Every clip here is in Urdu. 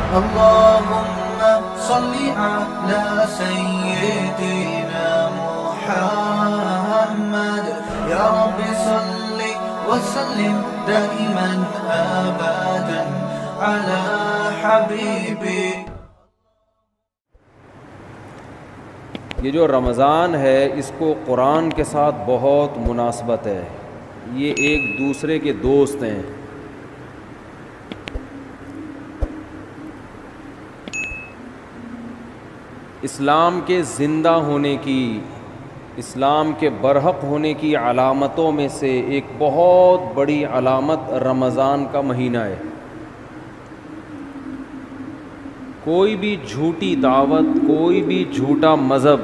اللهم صل على سيدنا محمد يا رب صل وسلم دائما أبدا على حبيبك. یہ جو رمضان ہے اس کو قرآن کے ساتھ بہت مناسبت ہے. یہ ایک دوسرے کے دوست ہیں. اسلام کے زندہ ہونے کی، اسلام کے برحق ہونے کی علامتوں میں سے ایک بہت بڑی علامت رمضان کا مہینہ ہے. کوئی بھی جھوٹی دعوت، کوئی بھی جھوٹا مذہب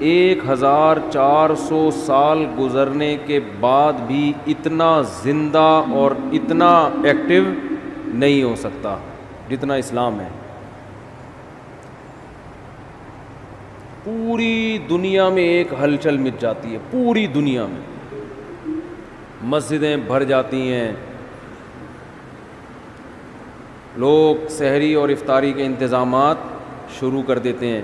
1400 سال گزرنے کے بعد بھی اتنا زندہ اور اتنا ایکٹیو نہیں ہو سکتا جتنا اسلام ہے. پوری دنیا میں ایک ہلچل مچ جاتی ہے، پوری دنیا میں مسجدیں بھر جاتی ہیں، لوگ سحری اور افطاری کے انتظامات شروع کر دیتے ہیں.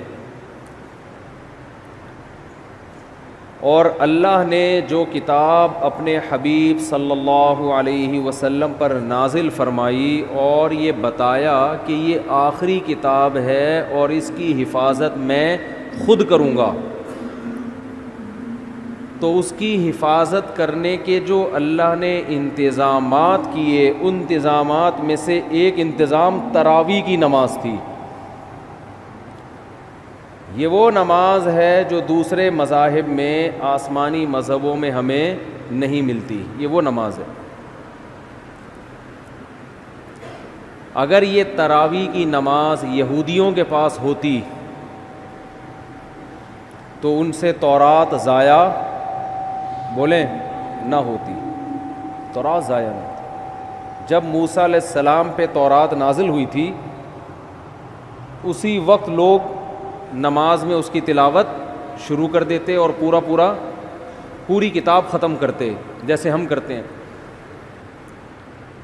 اور اللہ نے جو کتاب اپنے حبیب صلی اللہ علیہ وسلم پر نازل فرمائی اور یہ بتایا کہ یہ آخری کتاب ہے اور اس کی حفاظت میں خود کروں گا، تو اس کی حفاظت کرنے کے جو اللہ نے انتظامات کیے، ان انتظامات میں سے ایک انتظام تراویح کی نماز تھی. یہ وہ نماز ہے جو دوسرے مذاہب میں، آسمانی مذہبوں میں ہمیں نہیں ملتی. یہ وہ نماز ہے. اگر یہ تراویح کی نماز یہودیوں کے پاس ہوتی تو ان سے تورات ضائع بولیں نہ ہوتی، تورات ضائع نہ ہوتی. جب موسیٰ علیہ السلام پہ تورات نازل ہوئی تھی اسی وقت لوگ نماز میں اس کی تلاوت شروع کر دیتے اور پوری کتاب ختم کرتے جیسے ہم کرتے ہیں.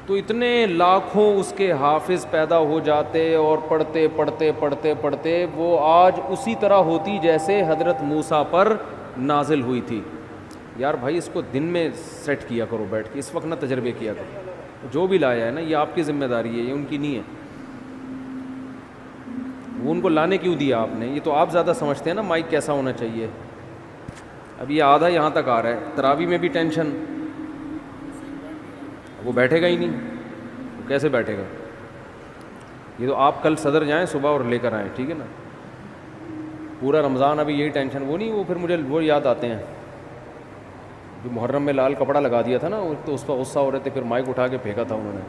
تو اتنے لاکھوں اس کے حافظ پیدا ہو جاتے اور پڑھتے پڑھتے پڑھتے پڑھتے وہ آج اسی طرح ہوتی جیسے حضرت موسیٰ پر نازل ہوئی تھی. یار بھائی اس کو دن میں سیٹ کیا کرو بیٹھ کے، اس وقت نہ تجربے کیا کرو. جو بھی لایا ہے نا یہ آپ کی ذمہ داری ہے، یہ ان کی نہیں ہے. وہ ان کو لانے کیوں دیا آپ نے؟ یہ تو آپ زیادہ سمجھتے ہیں نا مائک کیسا ہونا چاہیے. اب یہ آدھا یہاں تک آ رہا ہے، تراویح میں بھی ٹینشن. وہ بیٹھے گا ہی نہیں، وہ کیسے بیٹھے گا؟ یہ تو آپ کل صدر جائیں صبح اور لے کر آئیں، ٹھیک ہے نا. پورا رمضان ابھی یہی ٹینشن. وہ نہیں، وہ پھر مجھے وہ یاد آتے ہیں جو محرم میں لال کپڑا لگا دیا تھا نا، تو اس پر غصہ ہو رہے تھے، پھر مائک اٹھا کے پھینکا تھا انہوں نے.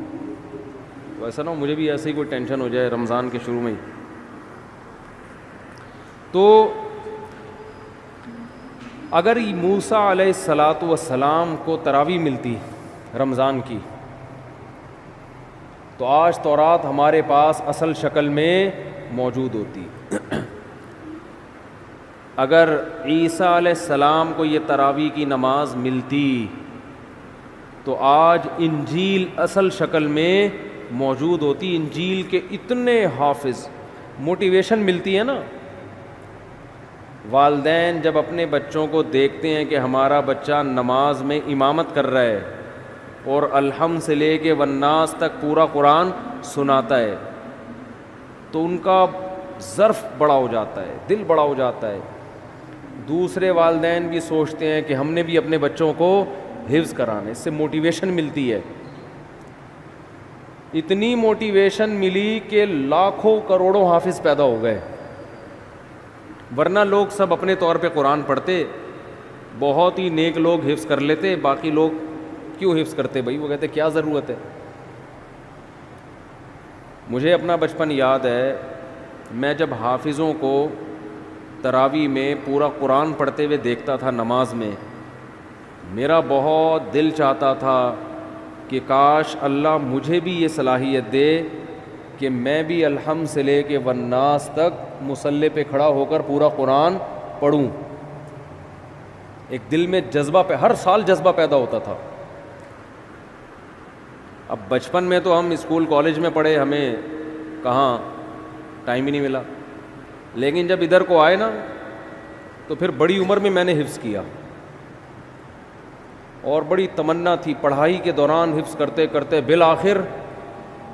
تو ایسا نہ ہو مجھے بھی ایسے ہی کوئی ٹینشن ہو جائے رمضان کے شروع میں ہی. تو اگر موسیٰ علیہ الصلاۃ والسلام کو تراویح ملتی رمضان کی تو آج تورات ہمارے پاس اصل شکل میں موجود ہوتی. اگر عیسیٰ علیہ السلام کو یہ تراویح کی نماز ملتی تو آج انجیل اصل شکل میں موجود ہوتی. انجیل کے اتنے حافظ، موٹیویشن ملتی ہے نا. والدین جب اپنے بچوں کو دیکھتے ہیں کہ ہمارا بچہ نماز میں امامت کر رہا ہے اور الحمد سے لے کے والناس تک پورا قرآن سناتا ہے تو ان کا ظرف بڑا ہو جاتا ہے، دل بڑا ہو جاتا ہے. دوسرے والدین بھی سوچتے ہیں کہ ہم نے بھی اپنے بچوں کو حفظ کرانا. اس سے موٹیویشن ملتی ہے. اتنی موٹیویشن ملی کہ لاکھوں کروڑوں حافظ پیدا ہو گئے. ورنہ لوگ سب اپنے طور پہ قرآن پڑھتے، بہت ہی نیک لوگ حفظ کر لیتے، باقی لوگ کیوں حفظ کرتے بھائی؟ وہ کہتے کیا ضرورت ہے. مجھے اپنا بچپن یاد ہے، میں جب حافظوں کو تراویح میں پورا قرآن پڑھتے ہوئے دیکھتا تھا نماز میں، میرا بہت دل چاہتا تھا کہ کاش اللہ مجھے بھی یہ صلاحیت دے کہ میں بھی الحمد سے لے کے والناس تک مصلی پہ کھڑا ہو کر پورا قرآن پڑھوں. ایک دل میں جذبہ ہر سال جذبہ پیدا ہوتا تھا. اب بچپن میں تو ہم اسکول کالج میں پڑھے، ہمیں کہاں ٹائم ہی نہیں ملا. لیکن جب ادھر کو آئے نا تو پھر بڑی عمر میں میں نے حفظ کیا, اور بڑی تمنا تھی پڑھائی کے دوران حفظ کرتے کرتے بالآخر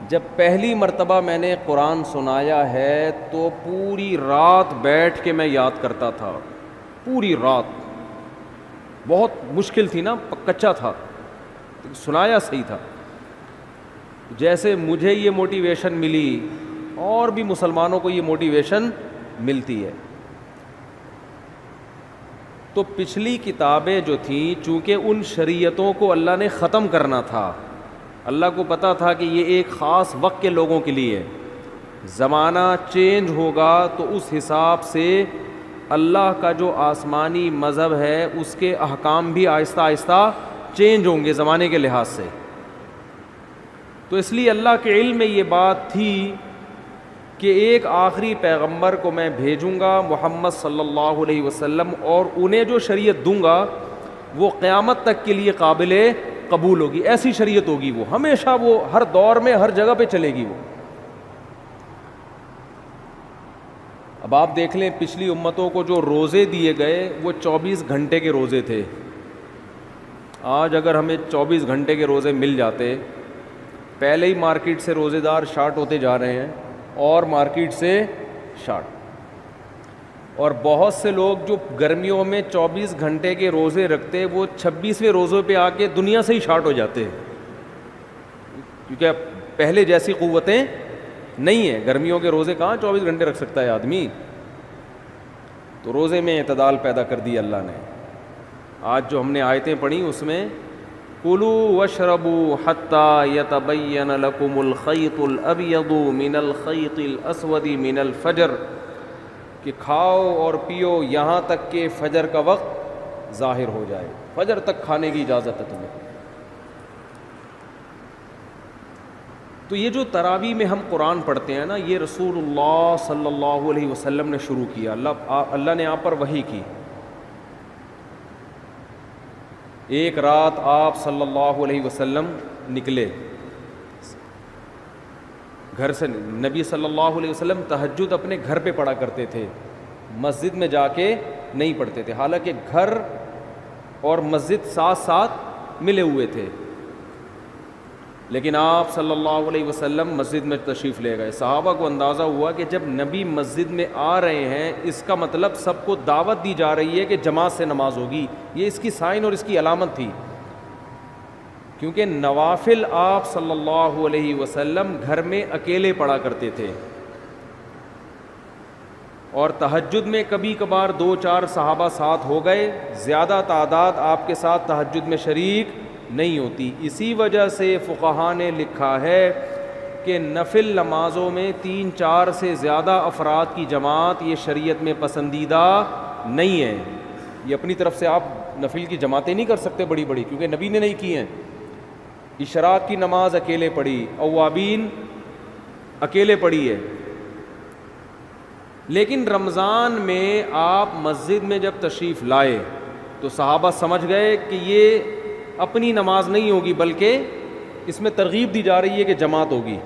جب پہلی مرتبہ میں نے قرآن سنایا ہے تو پوری رات بیٹھ کے میں یاد کرتا تھا, پوری رات. بہت مشکل تھی نا, کچا تھا, سنایا صحیح تھا. جیسے مجھے یہ موٹیویشن ملی اور بھی مسلمانوں کو یہ موٹیویشن ملتی ہے. تو پچھلی کتابیں جو تھیں چونکہ ان شریعتوں کو اللہ نے ختم کرنا تھا, اللہ کو پتہ تھا کہ یہ ایک خاص وقت کے لوگوں کے لیے, زمانہ چینج ہوگا تو اس حساب سے اللہ کا جو آسمانی مذہب ہے اس کے احکام بھی آہستہ آہستہ چینج ہوں گے زمانے کے لحاظ سے. تو اس لیے اللہ کے علم میں یہ بات تھی کہ ایک آخری پیغمبر کو میں بھیجوں گا محمد صلی اللہ علیہ وسلم, اور انہیں جو شریعت دوں گا وہ قیامت تک کے لیے قابل قبول ہوگی. ایسی شریعت ہوگی وہ ہمیشہ, وہ ہر دور میں ہر جگہ پہ چلے گی وہ. اب آپ دیکھ لیں پچھلی امتوں کو جو روزے دیے گئے وہ 24 گھنٹے کے روزے تھے. آج اگر ہمیں 24 گھنٹے کے روزے مل جاتے, پہلے ہی مارکیٹ سے روزے دار شارٹ ہوتے جا رہے ہیں اور مارکیٹ سے شارٹ, اور بہت سے لوگ جو گرمیوں میں 24 گھنٹے کے روزے رکھتے وہ 26ویں روزے پہ آ کے دنیا سے ہی شارٹ ہو جاتے, کیونکہ پہلے جیسی قوتیں نہیں ہیں. گرمیوں کے روزے کہاں 24 گھنٹے رکھ سکتا ہے آدمی. تو روزے میں اعتدال پیدا کر دی اللہ نے. آج جو ہم نے آیتیں پڑھی اس میں کُلُوا واشربوا حتى يتبين لكم الخيط الابيض من الخيط الاسود من الفجر, کہ کھاؤ اور پیو یہاں تک کہ فجر کا وقت ظاہر ہو جائے. فجر تک کھانے کی اجازت ہے تمہیں. تو یہ جو تراویح میں ہم قرآن پڑھتے ہیں نا, یہ رسول اللہ صلی اللہ علیہ وسلم نے شروع کیا. اللہ نے آپ پر وحی کی. ایک رات آپ صلی اللہ علیہ وسلم نکلے گھر سے. نبی صلی اللہ علیہ وسلم تہجد اپنے گھر پہ پڑھا کرتے تھے, مسجد میں جا کے نہیں پڑھتے تھے. حالانکہ گھر اور مسجد ساتھ ساتھ ملے ہوئے تھے, لیکن آپ صلی اللہ علیہ وسلم مسجد میں تشریف لے گئے. صحابہ کو اندازہ ہوا کہ جب نبی مسجد میں آ رہے ہیں اس کا مطلب سب کو دعوت دی جا رہی ہے کہ جماعت سے نماز ہوگی. یہ اس کی سائن اور اس کی علامت تھی, کیونکہ نوافل آپ صلی اللہ علیہ وسلم گھر میں اکیلے پڑھا کرتے تھے, اور تہجد میں کبھی کبھار 2-4 صحابہ ساتھ ہو گئے, زیادہ تعداد آپ کے ساتھ تہجد میں شریک نہیں ہوتی. اسی وجہ سے فقہاء نے لکھا ہے کہ نفل نمازوں میں 3-4 سے زیادہ افراد کی جماعت یہ شریعت میں پسندیدہ نہیں ہے. یہ اپنی طرف سے آپ نفل کی جماعتیں نہیں کر سکتے بڑی بڑی, کیونکہ نبی نے نہیں کی ہیں. اشراق کی نماز اکیلے پڑھی, اوابین اکیلے پڑھی ہے. لیکن رمضان میں آپ مسجد میں جب تشریف لائے تو صحابہ سمجھ گئے کہ یہ اپنی نماز نہیں ہوگی بلکہ اس میں ترغیب دی جا رہی ہے کہ جماعت ہوگی.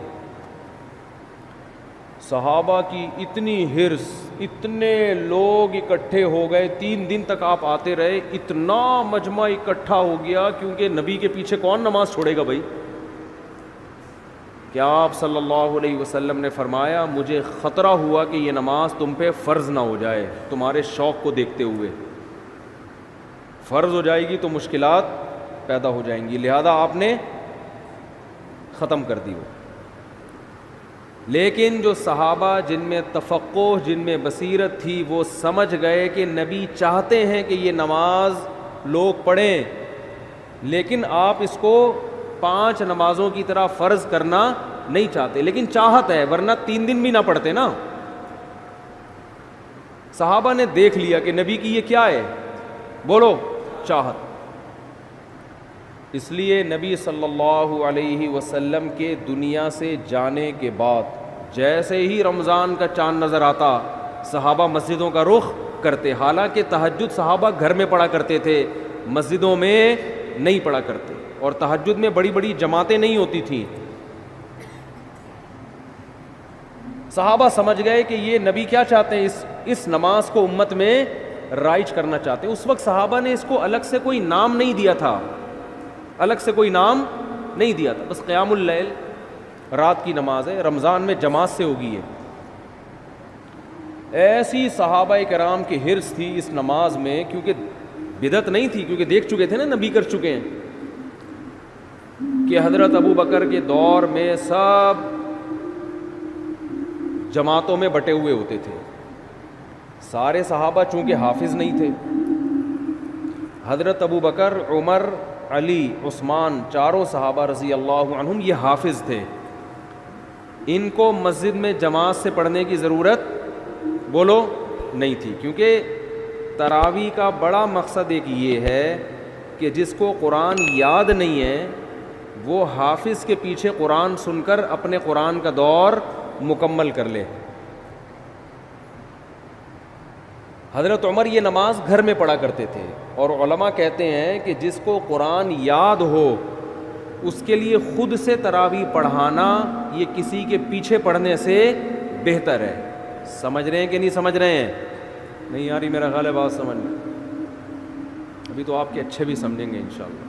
صحابہ کی اتنی حرص, اتنے لوگ اکٹھے ہو گئے, 3 دن تک آپ آتے رہے, اتنا مجمع اکٹھا ہو گیا, کیونکہ نبی کے پیچھے کون نماز چھوڑے گا بھائی. کہ آپ صلی اللہ علیہ وسلم نے فرمایا مجھے خطرہ ہوا کہ یہ نماز تم پہ فرض نہ ہو جائے, تمہارے شوق کو دیکھتے ہوئے. فرض ہو جائے گی تو مشکلات پیدا ہو جائیں گی, لہذا آپ نے ختم کر دی وہ. لیکن جو صحابہ جن میں تفقہ, جن میں بصیرت تھی, وہ سمجھ گئے کہ نبی چاہتے ہیں کہ یہ نماز لوگ پڑھیں, لیکن آپ اس کو 5 نمازوں کی طرح فرض کرنا نہیں چاہتے. لیکن چاہت ہے, ورنہ 3 دن بھی نہ پڑھتے نا. صحابہ نے دیکھ لیا کہ نبی کی یہ کیا ہے, بولو چاہت. اس لیے نبی صلی اللہ علیہ وسلم کے دنیا سے جانے کے بعد جیسے ہی رمضان کا چاند نظر آتا صحابہ مسجدوں کا رخ کرتے. حالانکہ تہجد صحابہ گھر میں پڑھا کرتے تھے, مسجدوں میں نہیں پڑھا کرتے, اور تہجد میں بڑی بڑی جماعتیں نہیں ہوتی تھیں. صحابہ سمجھ گئے کہ یہ نبی کیا چاہتے ہیں, اس نماز کو امت میں رائج کرنا چاہتے ہیں. اس وقت صحابہ نے اس کو الگ سے کوئی نام نہیں دیا تھا, الگ سے کوئی نام نہیں دیا تھا, بس قیام اللیل رات کی نماز ہے, رمضان میں جماعت سے ہوگی. یہ ایسی صحابہ کرام کی حرص تھی اس نماز میں, کیونکہ بدعت نہیں تھی, کیونکہ دیکھ چکے تھے نا نبی کر چکے ہیں, کہ حضرت ابو بکر کے دور میں سب جماعتوں میں بٹے ہوئے ہوتے تھے. سارے صحابہ چونکہ حافظ نہیں تھے, حضرت ابو بکر, عمر, علی, عثمان, چاروں صحابہ رضی اللہ عنہم یہ حافظ تھے. ان کو مسجد میں جماعت سے پڑھنے کی ضرورت بولو نہیں تھی, کیونکہ تراویح کا بڑا مقصد ایک یہ ہے کہ جس کو قرآن یاد نہیں ہے وہ حافظ کے پیچھے قرآن سن کر اپنے قرآن کا دور مکمل کر لے. حضرت عمر یہ نماز گھر میں پڑھا کرتے تھے, اور علماء کہتے ہیں کہ جس کو قرآن یاد ہو اس کے لیے خود سے تراویح پڑھانا یہ کسی کے پیچھے پڑھنے سے بہتر ہے. سمجھ رہے ہیں کہ نہیں سمجھ رہے ہیں؟ نہیں یاری میرا خیال ہے بات سمجھ میں, ابھی تو آپ کے اچھے بھی سمجھیں گے انشاءاللہ.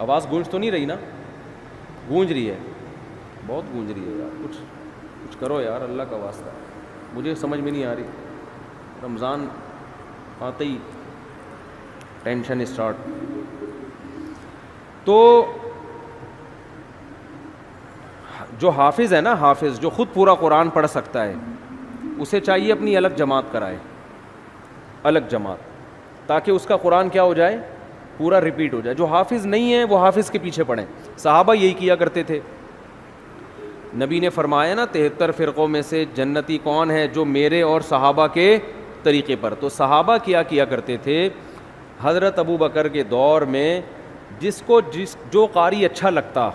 آواز گونج تو نہیں رہی نا؟ گونج رہی ہے, بہت گونج رہی ہے یار, کچھ کرو یار اللہ کا واسطہ, مجھے سمجھ میں نہیں آ رہی. رمضان آتے ہی ٹینشن اسٹارٹ. تو جو حافظ ہے نا, حافظ جو خود پورا قرآن پڑھ سکتا ہے, اسے چاہیے اپنی الگ جماعت کرائے, الگ جماعت, تاکہ اس کا قرآن کیا ہو جائے, پورا ریپیٹ ہو جائے. جو حافظ نہیں ہے وہ حافظ کے پیچھے پڑھیں. صحابہ یہی کیا کرتے تھے. نبی نے فرمایا نا 73 فرقوں میں سے جنتی کون ہے؟ جو میرے اور صحابہ کے طریقے پر. تو صحابہ کیا کرتے تھے, حضرت ابو بکر کے دور میں جو قاری اچھا لگتا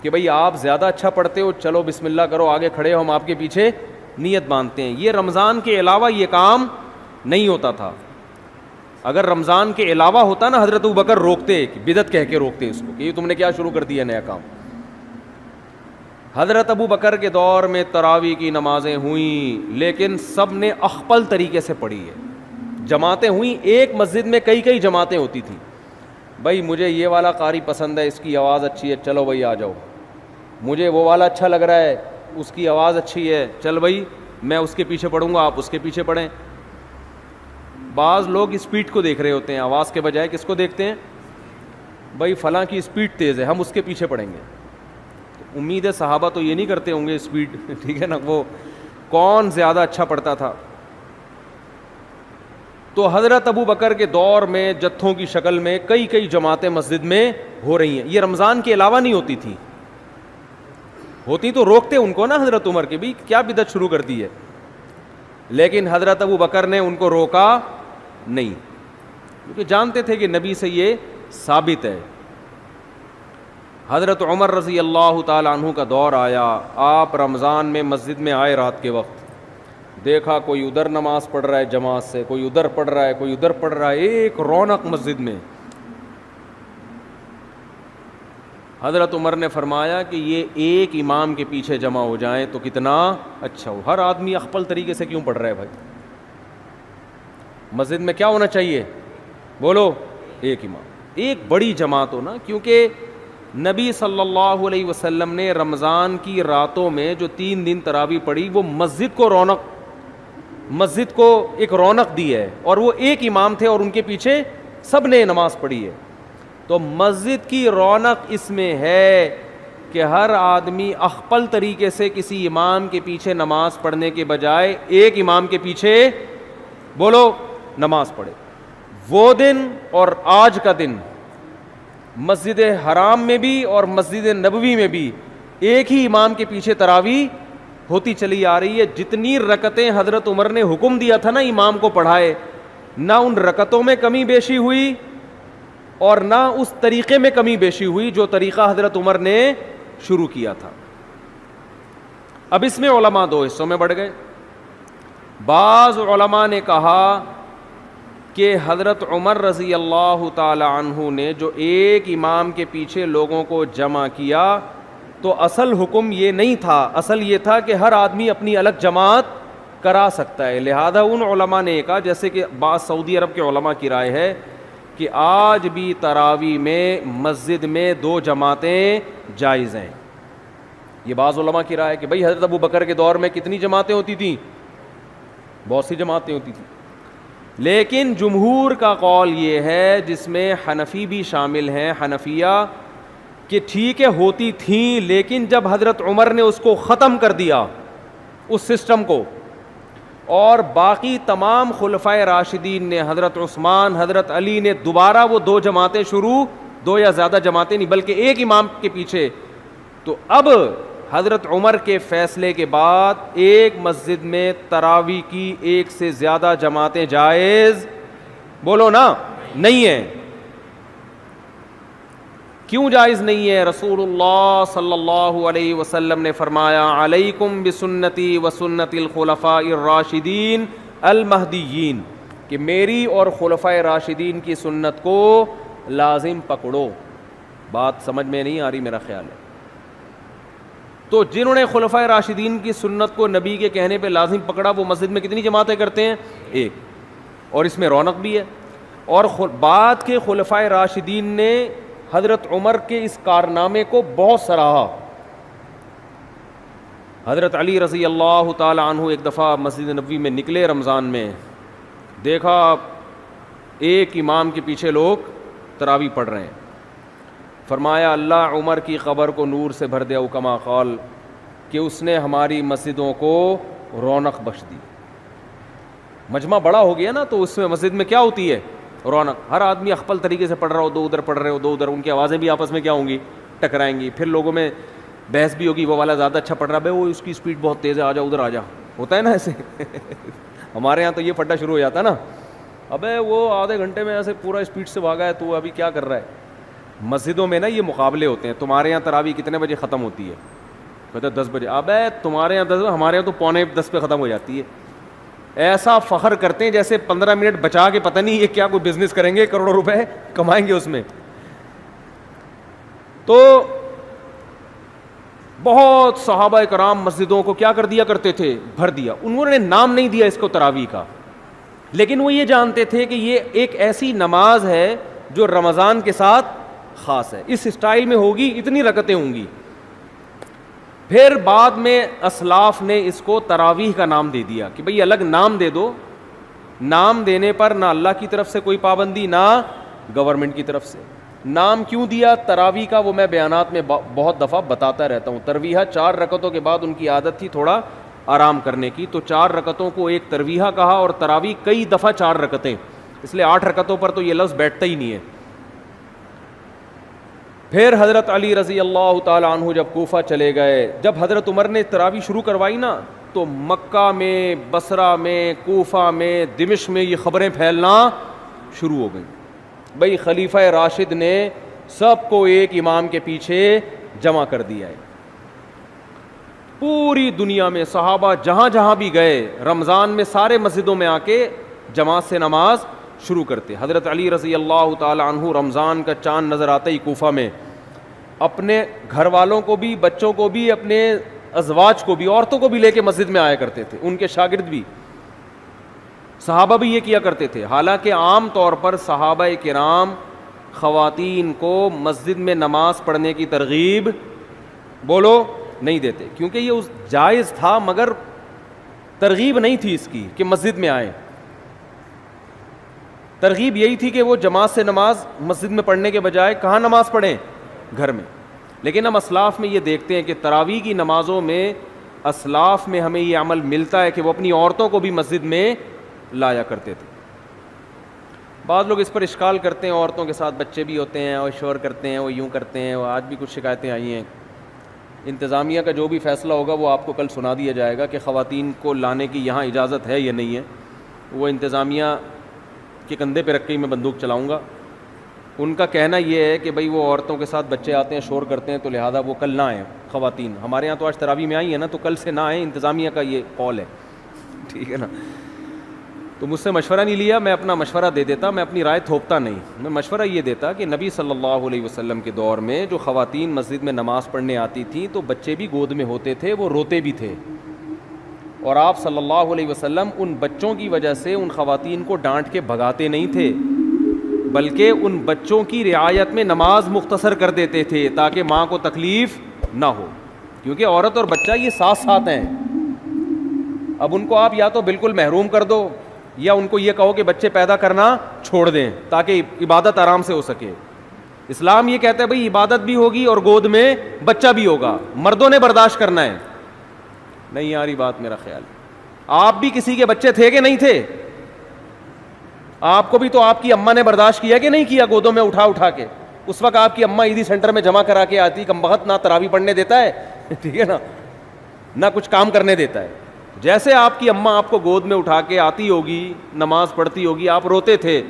کہ بھئی آپ زیادہ اچھا پڑھتے ہو, چلو بسم اللہ کرو, آگے کھڑے ہو, ہم آپ کے پیچھے نیت باندھتے ہیں. یہ رمضان کے علاوہ یہ کام نہیں ہوتا تھا. اگر رمضان کے علاوہ ہوتا نا, حضرت ابو بکر روکتے, بدعت کہہ کے روکتے اس کو کہ یہ تم نے کیا شروع کر دیا نیا کام. حضرت ابو بکر کے دور میں تراویح کی نمازیں ہوئیں, لیکن سب نے اخپل طریقے سے پڑھی ہے. جماعتیں ہوئیں, ایک مسجد میں کئی جماعتیں ہوتی تھیں. بھائی مجھے یہ والا قاری پسند ہے, اس کی آواز اچھی ہے, چلو بھائی آ جاؤ. مجھے وہ والا اچھا لگ رہا ہے, اس کی آواز اچھی ہے, چل بھائی میں اس کے پیچھے پڑھوں گا, آپ اس کے پیچھے پڑھیں. بعض لوگ اسپیڈ کو دیکھ رہے ہوتے ہیں, آواز کے بجائے کس کو دیکھتے ہیں؟ بھائی فلاں کی اسپیڈ تیز ہے, ہم اس کے پیچھے پڑھیں گے. امید ہے صحابہ تو یہ نہیں کرتے ہوں گے اسپیڈ, ٹھیک ہے نا, وہ کون زیادہ اچھا پڑھتا تھا. تو حضرت ابو بکر کے دور میں جتھوں کی شکل میں کئی جماعتیں مسجد میں ہو رہی ہیں. یہ رمضان کے علاوہ نہیں ہوتی تھی, ہوتی تو روکتے ان کو نا حضرت عمر کے, بھی کیا بدعت شروع کر دی ہے. لیکن حضرت ابو بکر نے ان کو روکا نہیں, کیونکہ جانتے تھے کہ نبی سے یہ ثابت ہے. حضرت عمر رضی اللہ تعالیٰ عنہ کا دور آیا, آپ رمضان میں مسجد میں آئے رات کے وقت, دیکھا کوئی ادھر نماز پڑھ رہا ہے جماعت سے, کوئی ادھر پڑھ رہا ہے, کوئی ادھر پڑھ رہا ہے, ایک رونق مسجد میں. حضرت عمر نے فرمایا کہ یہ ایک امام کے پیچھے جمع ہو جائیں تو کتنا اچھا ہو. ہر آدمی اخپل طریقے سے کیوں پڑھ رہا ہے بھائی؟ مسجد میں کیا ہونا چاہیے بولو؟ ایک امام, ایک بڑی جماعت ہو نا, کیونکہ نبی صلی اللہ علیہ وسلم نے رمضان کی راتوں میں جو 3 دن تراویح پڑھی وہ مسجد کو ایک رونق دی ہے, اور وہ ایک امام تھے اور ان کے پیچھے سب نے نماز پڑھی ہے. تو مسجد کی رونق اس میں ہے کہ ہر آدمی اخپل طریقے سے کسی امام کے پیچھے نماز پڑھنے کے بجائے ایک امام کے پیچھے بولو نماز پڑھے. وہ دن اور آج کا دن مسجد حرام میں بھی اور مسجد نبوی میں بھی ایک ہی امام کے پیچھے تراویح ہوتی چلی آ رہی ہے. جتنی رکعتیں حضرت عمر نے حکم دیا تھا نا امام کو پڑھائے, نہ ان رکعتوں میں کمی بیشی ہوئی اور نہ اس طریقے میں کمی بیشی ہوئی جو طریقہ حضرت عمر نے شروع کیا تھا. اب اس میں علماء 2 حصوں میں بڑھ گئے. بعض علماء نے کہا کہ حضرت عمر رضی اللہ تعالی عنہ نے جو ایک امام کے پیچھے لوگوں کو جمع کیا تو اصل حکم یہ نہیں تھا, اصل یہ تھا کہ ہر آدمی اپنی الگ جماعت کرا سکتا ہے. لہذا ان علماء نے کہا, جیسے کہ بعض سعودی عرب کے علماء کی رائے ہے کہ آج بھی تراویح میں مسجد میں 2 جماعتیں جائز ہیں. یہ بعض علماء کی رائے ہے کہ بھئی حضرت ابو بکر کے دور میں کتنی جماعتیں ہوتی تھیں, بہت سی جماعتیں ہوتی تھیں. لیکن جمہور کا قول یہ ہے, جس میں حنفی بھی شامل ہیں, حنفیہ, کہ ٹھیک ہے ہوتی تھیں, لیکن جب حضرت عمر نے اس کو ختم کر دیا اس سسٹم کو, اور باقی تمام خلفائے راشدین نے, حضرت عثمان, حضرت علی نے دوبارہ وہ 2 جماعتیں شروع, 2 یا زیادہ جماعتیں نہیں بلکہ ایک امام کے پیچھے, تو اب حضرت عمر کے فیصلے کے بعد ایک مسجد میں تراویح کی 1 سے زیادہ جماعتیں جائز, بولو نا, نہیں ہیں. کیوں جائز نہیں ہے؟ رسول اللہ صلی اللہ علیہ وسلم نے فرمایا, علیکم بسنتی و سنت الخلفاء الراشدین المہدیین, کہ میری اور خلفائے راشدین کی سنت کو لازم پکڑو. بات سمجھ میں نہیں آ رہی میرا خیال ہے. تو جنہوں نے خلفائے راشدین کی سنت کو نبی کے کہنے پہ لازم پکڑا, وہ مسجد میں کتنی جماعتیں کرتے ہیں؟ 1. اور اس میں رونق بھی ہے. اور بعد کے خلفائے راشدین نے حضرت عمر کے اس کارنامے کو بہت سراہا. حضرت علی رضی اللہ تعالی عنہ ایک دفعہ مسجد نبوی میں نکلے رمضان میں, دیکھا ایک امام کے پیچھے لوگ تراویح پڑھ رہے ہیں. فرمایا, اللہ عمر کی قبر کو نور سے بھر دے, او کما قال, کہ اس نے ہماری مسجدوں کو رونق بخش دی. مجمع بڑا ہو گیا نا, تو اس میں مسجد میں کیا ہوتی ہے؟ رونق. ہر آدمی اخپل طریقے سے پڑھ رہا ہو, 2 ادھر پڑھ رہے ہو, 2 ادھر, ان کی آوازیں بھی آپس میں کیا ہوں گی؟ ٹکرائیں گی. پھر لوگوں میں بحث بھی ہوگی, وہ والا زیادہ اچھا پڑھ رہا ہے, وہ اس کی اسپیڈ بہت تیز ہے, آ جا ادھر آ جا, ہوتا ہے نا ایسے. ہمارے یہاں تو یہ پھڈا شروع ہو جاتا ہے نا, ابے وہ آدھے گھنٹے میں ایسے پورا اسپیڈ سے بھاگا ہے, تو ابھی کیا کر رہا ہے. مسجدوں میں نا یہ مقابلے ہوتے ہیں, تمہارے یہاں تراویح کتنے بجے ختم ہوتی ہے؟ کہتے 10 بجے. ابے تمہارے یہاں 10, ہمارے یہاں تو 9:45 پہ ختم ہو جاتی ہے. ایسا فخر کرتے ہیں جیسے 15 منٹ بچا کے پتہ نہیں یہ کیا کوئی بزنس کریں گے, کروڑوں روپے کمائیں گے اس میں. تو بہت صحابہ کرام مسجدوں کو کیا کر دیا کرتے تھے؟ بھر دیا. انہوں نے نام نہیں دیا اس کو تراویح کا, لیکن وہ یہ جانتے تھے کہ یہ ایک ایسی نماز ہے جو رمضان کے ساتھ خاص ہے, اس اسٹائل میں ہوگی, اتنی رکعتیں ہوں گی. پھر بعد میں اسلاف نے اس کو تراویح کا نام دے دیا کہ بھئی الگ نام دے دو. نام دینے پر نہ اللہ کی طرف سے کوئی پابندی, نہ گورنمنٹ کی طرف سے. نام کیوں دیا تراویح کا, وہ میں بیانات میں بہت دفعہ بتاتا رہتا ہوں. ترویحہ 4 رکعتوں کے بعد ان کی عادت تھی تھوڑا آرام کرنے کی, تو 4 رکعتوں کو ایک ترویحہ کہا, اور تراویح کئی دفعہ 4 رکعتیں, اس لیے 8 رکعتوں پر تو یہ لفظ بیٹھتا ہی نہیں ہے. پھر حضرت علی رضی اللہ تعالی عنہ جب کوفہ چلے گئے, جب حضرت عمر نے تراویح شروع کروائی نا, تو مکہ میں, بصرہ میں, کوفہ میں, دمشق میں یہ خبریں پھیلنا شروع ہو گئیں. بھئی خلیفہ راشد نے سب کو ایک امام کے پیچھے جمع کر دیا ہے. پوری دنیا میں صحابہ جہاں جہاں بھی گئے, رمضان میں سارے مسجدوں میں آ کے جماعت سے نماز شروع کرتے. حضرت علی رضی اللہ تعالی عنہ رمضان کا چاند نظر آتا ہی کوفہ میں اپنے گھر والوں کو بھی, بچوں کو بھی, اپنے ازواج کو بھی, عورتوں کو بھی لے کے مسجد میں آیا کرتے تھے. ان کے شاگرد بھی, صحابہ بھی یہ کیا کرتے تھے. حالانکہ عام طور پر صحابہ کرام خواتین کو مسجد میں نماز پڑھنے کی ترغیب, بولو, نہیں دیتے, کیونکہ یہ جائز تھا, مگر ترغیب نہیں تھی اس کی کہ مسجد میں آئیں. ترغیب یہی تھی کہ وہ جماعت سے نماز مسجد میں پڑھنے کے بجائے کہاں نماز پڑھیں؟ گھر میں. لیکن ہم اسلاف میں یہ دیکھتے ہیں کہ تراویح کی نمازوں میں, اسلاف میں ہمیں یہ عمل ملتا ہے کہ وہ اپنی عورتوں کو بھی مسجد میں لایا کرتے تھے. بعض لوگ اس پر اشکال کرتے ہیں, عورتوں کے ساتھ بچے بھی ہوتے ہیں, اور شور کرتے ہیں, وہ یوں کرتے ہیں. آج بھی کچھ شکایتیں آئی ہیں. انتظامیہ کا جو بھی فیصلہ ہوگا وہ آپ کو کل سنا دیا جائے گا کہ خواتین کو لانے کی یہاں اجازت ہے یا نہیں ہے. وہ انتظامیہ کے کندھے پہ رکھ کے میں بندوق چلاؤں گا. ان کا کہنا یہ ہے کہ بھئی وہ عورتوں کے ساتھ بچے آتے ہیں, شور کرتے ہیں, تو لہٰذا وہ کل نہ آئیں خواتین. ہمارے یہاں تو آج تراویح میں آئی ہیں نا, تو کل سے نہ آئیں, انتظامیہ کا یہ قول ہے, ٹھیک ہے نا. تو مجھ سے مشورہ نہیں لیا, میں اپنا مشورہ دے دیتا, میں اپنی رائے تھوپتا نہیں. میں مشورہ یہ دیتا کہ نبی صلی اللہ علیہ وسلم کے دور میں جو خواتین مسجد میں نماز پڑھنے آتی تھیں تو بچے بھی گود میں ہوتے تھے, وہ روتے بھی تھے, اور آپ صلی اللہ علیہ وسلم ان بچوں کی وجہ سے ان خواتین کو ڈانٹ کے بھگاتے نہیں تھے, بلکہ ان بچوں کی رعایت میں نماز مختصر کر دیتے تھے تاکہ ماں کو تکلیف نہ ہو, کیونکہ عورت اور بچہ یہ ساتھ ساتھ ہیں. اب ان کو آپ یا تو بالکل محروم کر دو یا ان کو یہ کہو کہ بچے پیدا کرنا چھوڑ دیں تاکہ عبادت آرام سے ہو سکے. اسلام یہ کہتا ہے بھئی عبادت بھی ہوگی اور گود میں بچہ بھی ہوگا, مردوں نے برداشت کرنا ہے. نہیں آ رہی بات میرا خیال. آپ بھی کسی کے بچے تھے کہ نہیں تھے؟ آپ کو بھی تو آپ کی اماں نے برداشت کیا کہ نہیں کیا گودوں میں اٹھا اٹھا کے؟ اس وقت آپ کی اماں عیدی سینٹر میں جمع کرا کے آتی, کم بخت نہ تراویح پڑھنے دیتا ہے, ٹھیک ہے نا, نہ کچھ کام کرنے دیتا ہے. جیسے آپ کی اماں آپ کو گود میں اٹھا کے آتی ہوگی, نماز پڑھتی ہوگی, آپ روتے تھے,